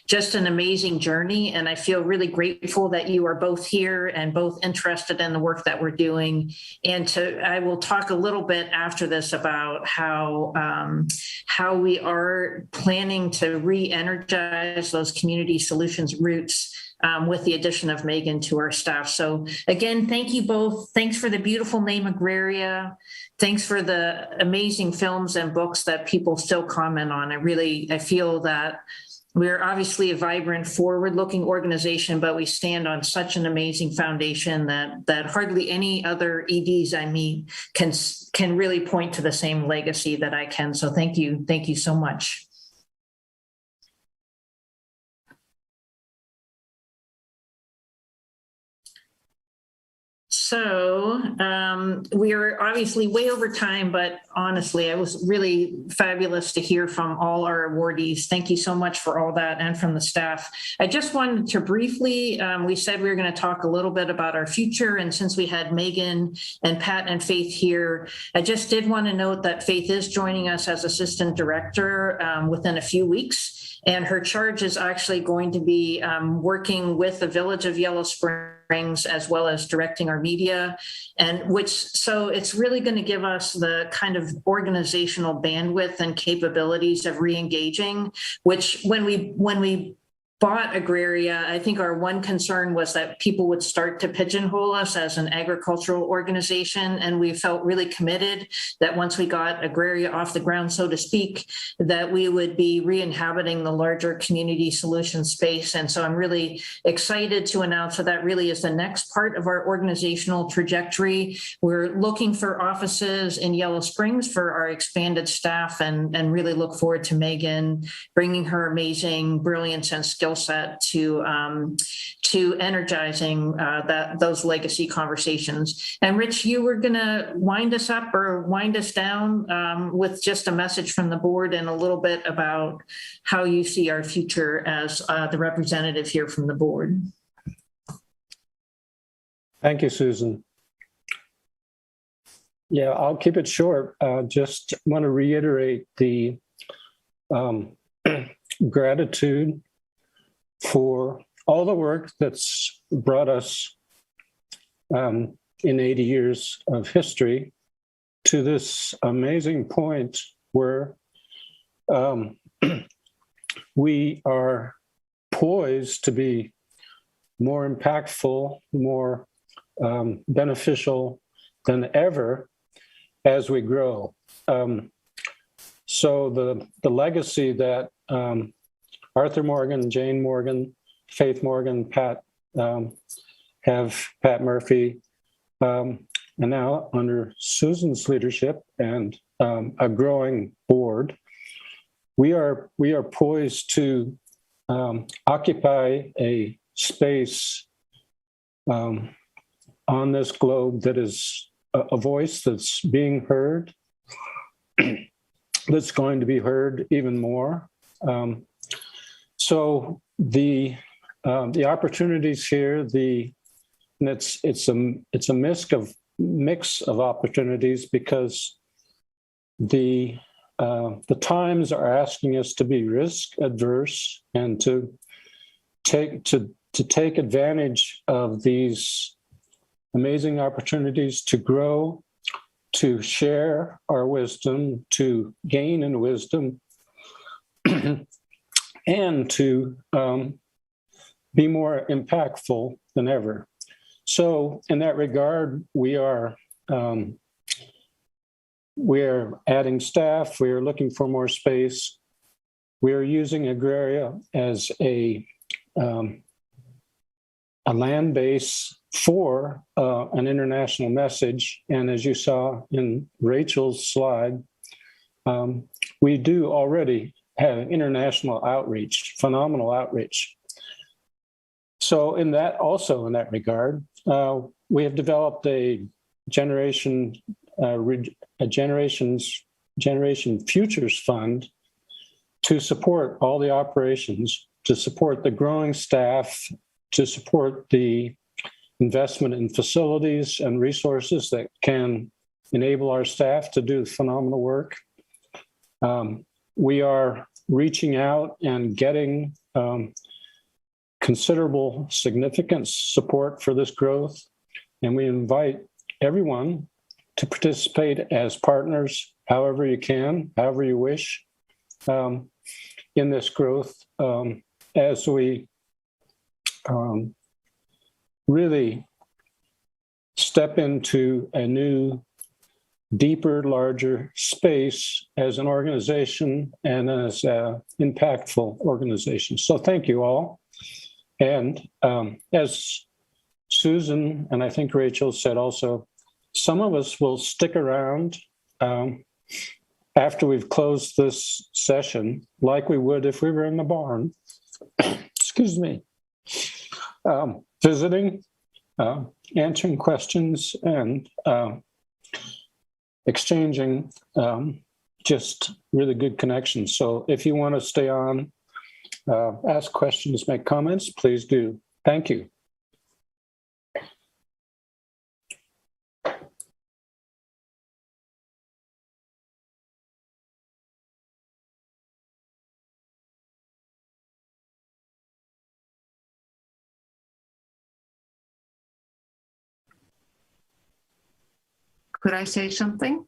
just an amazing journey. And I feel really grateful that you are both here and both interested in the work that we're doing. And I will talk a little bit after this about how we are planning to re-energize those community solutions roots with the addition of Megan to our staff. So again, thank you both. Thanks for the beautiful name Agraria. Thanks for the amazing films and books that people still comment on. I feel that we're obviously a vibrant, forward-looking organization, but we stand on such an amazing foundation that hardly any other EDs I meet can really point to the same legacy that I can. So thank you so much. So we are obviously way over time, but honestly, it was really fabulous to hear from all our awardees. Thank you so much for all that and from the staff. I just wanted to briefly, we said we were going to talk a little bit about our future. And since we had Megan and Pat and Faith here, I just did want to note that Faith is joining us as Assistant Director within a few weeks. And her charge is actually going to be working with the Village of Yellow Springs as well as directing our media, so it's really going to give us the kind of organizational bandwidth and capabilities of re-engaging, which when we bought Agraria, I think our one concern was that people would start to pigeonhole us as an agricultural organization. And we felt really committed that once we got Agraria off the ground, so to speak, that we would be re-inhabiting the larger community solution space. And so I'm really excited to announce that really is the next part of our organizational trajectory. We're looking for offices in Yellow Springs for our expanded staff and really look forward to Megan bringing her amazing brilliance and skill set to energizing those legacy conversations. And Rich, you were going to wind us up or wind us down with just a message from the board and a little bit about how you see our future as the representative here from the board. Thank you, Susan. Yeah, I'll keep it short. Just want to reiterate the gratitude for all the work that's brought us in 80 years of history to this amazing point where we are poised to be more impactful, more beneficial than ever as we grow. So the legacy that Arthur Morgan, Jane Morgan, Faith Morgan, Pat Murphy, and now under Susan's leadership and a growing board, we are poised to occupy a space on this globe that is a voice that's being heard, that's going to be heard even more. So the opportunities here, and it's a mix of opportunities, because the times are asking us to be risk adverse and to take advantage of these amazing opportunities to grow, to share our wisdom, to gain in wisdom, and to be more impactful than ever. So in that regard, we are adding staff, we are looking for more space. We are using Agraria as a land base for an international message. And as you saw in Rachel's slide, we do already have international outreach, phenomenal outreach. So in that regard, we have developed a Generation Futures Fund to support all the operations, to support the growing staff, to support the investment in facilities and resources that can enable our staff to do phenomenal work. We are reaching out and getting considerable significant support for this growth, and we invite everyone to participate as partners, however you can, however you wish, in this growth, as we really step into a new, deeper, larger space as an organization and as an impactful organization. So thank you all. And as Susan and I think Rachel said also, some of us will stick around after we've closed this session, like we would if we were in the barn, excuse me, visiting, answering questions, and exchanging just really good connections. So if you want to stay on, ask questions, make comments, please do. Thank you. Could I say something?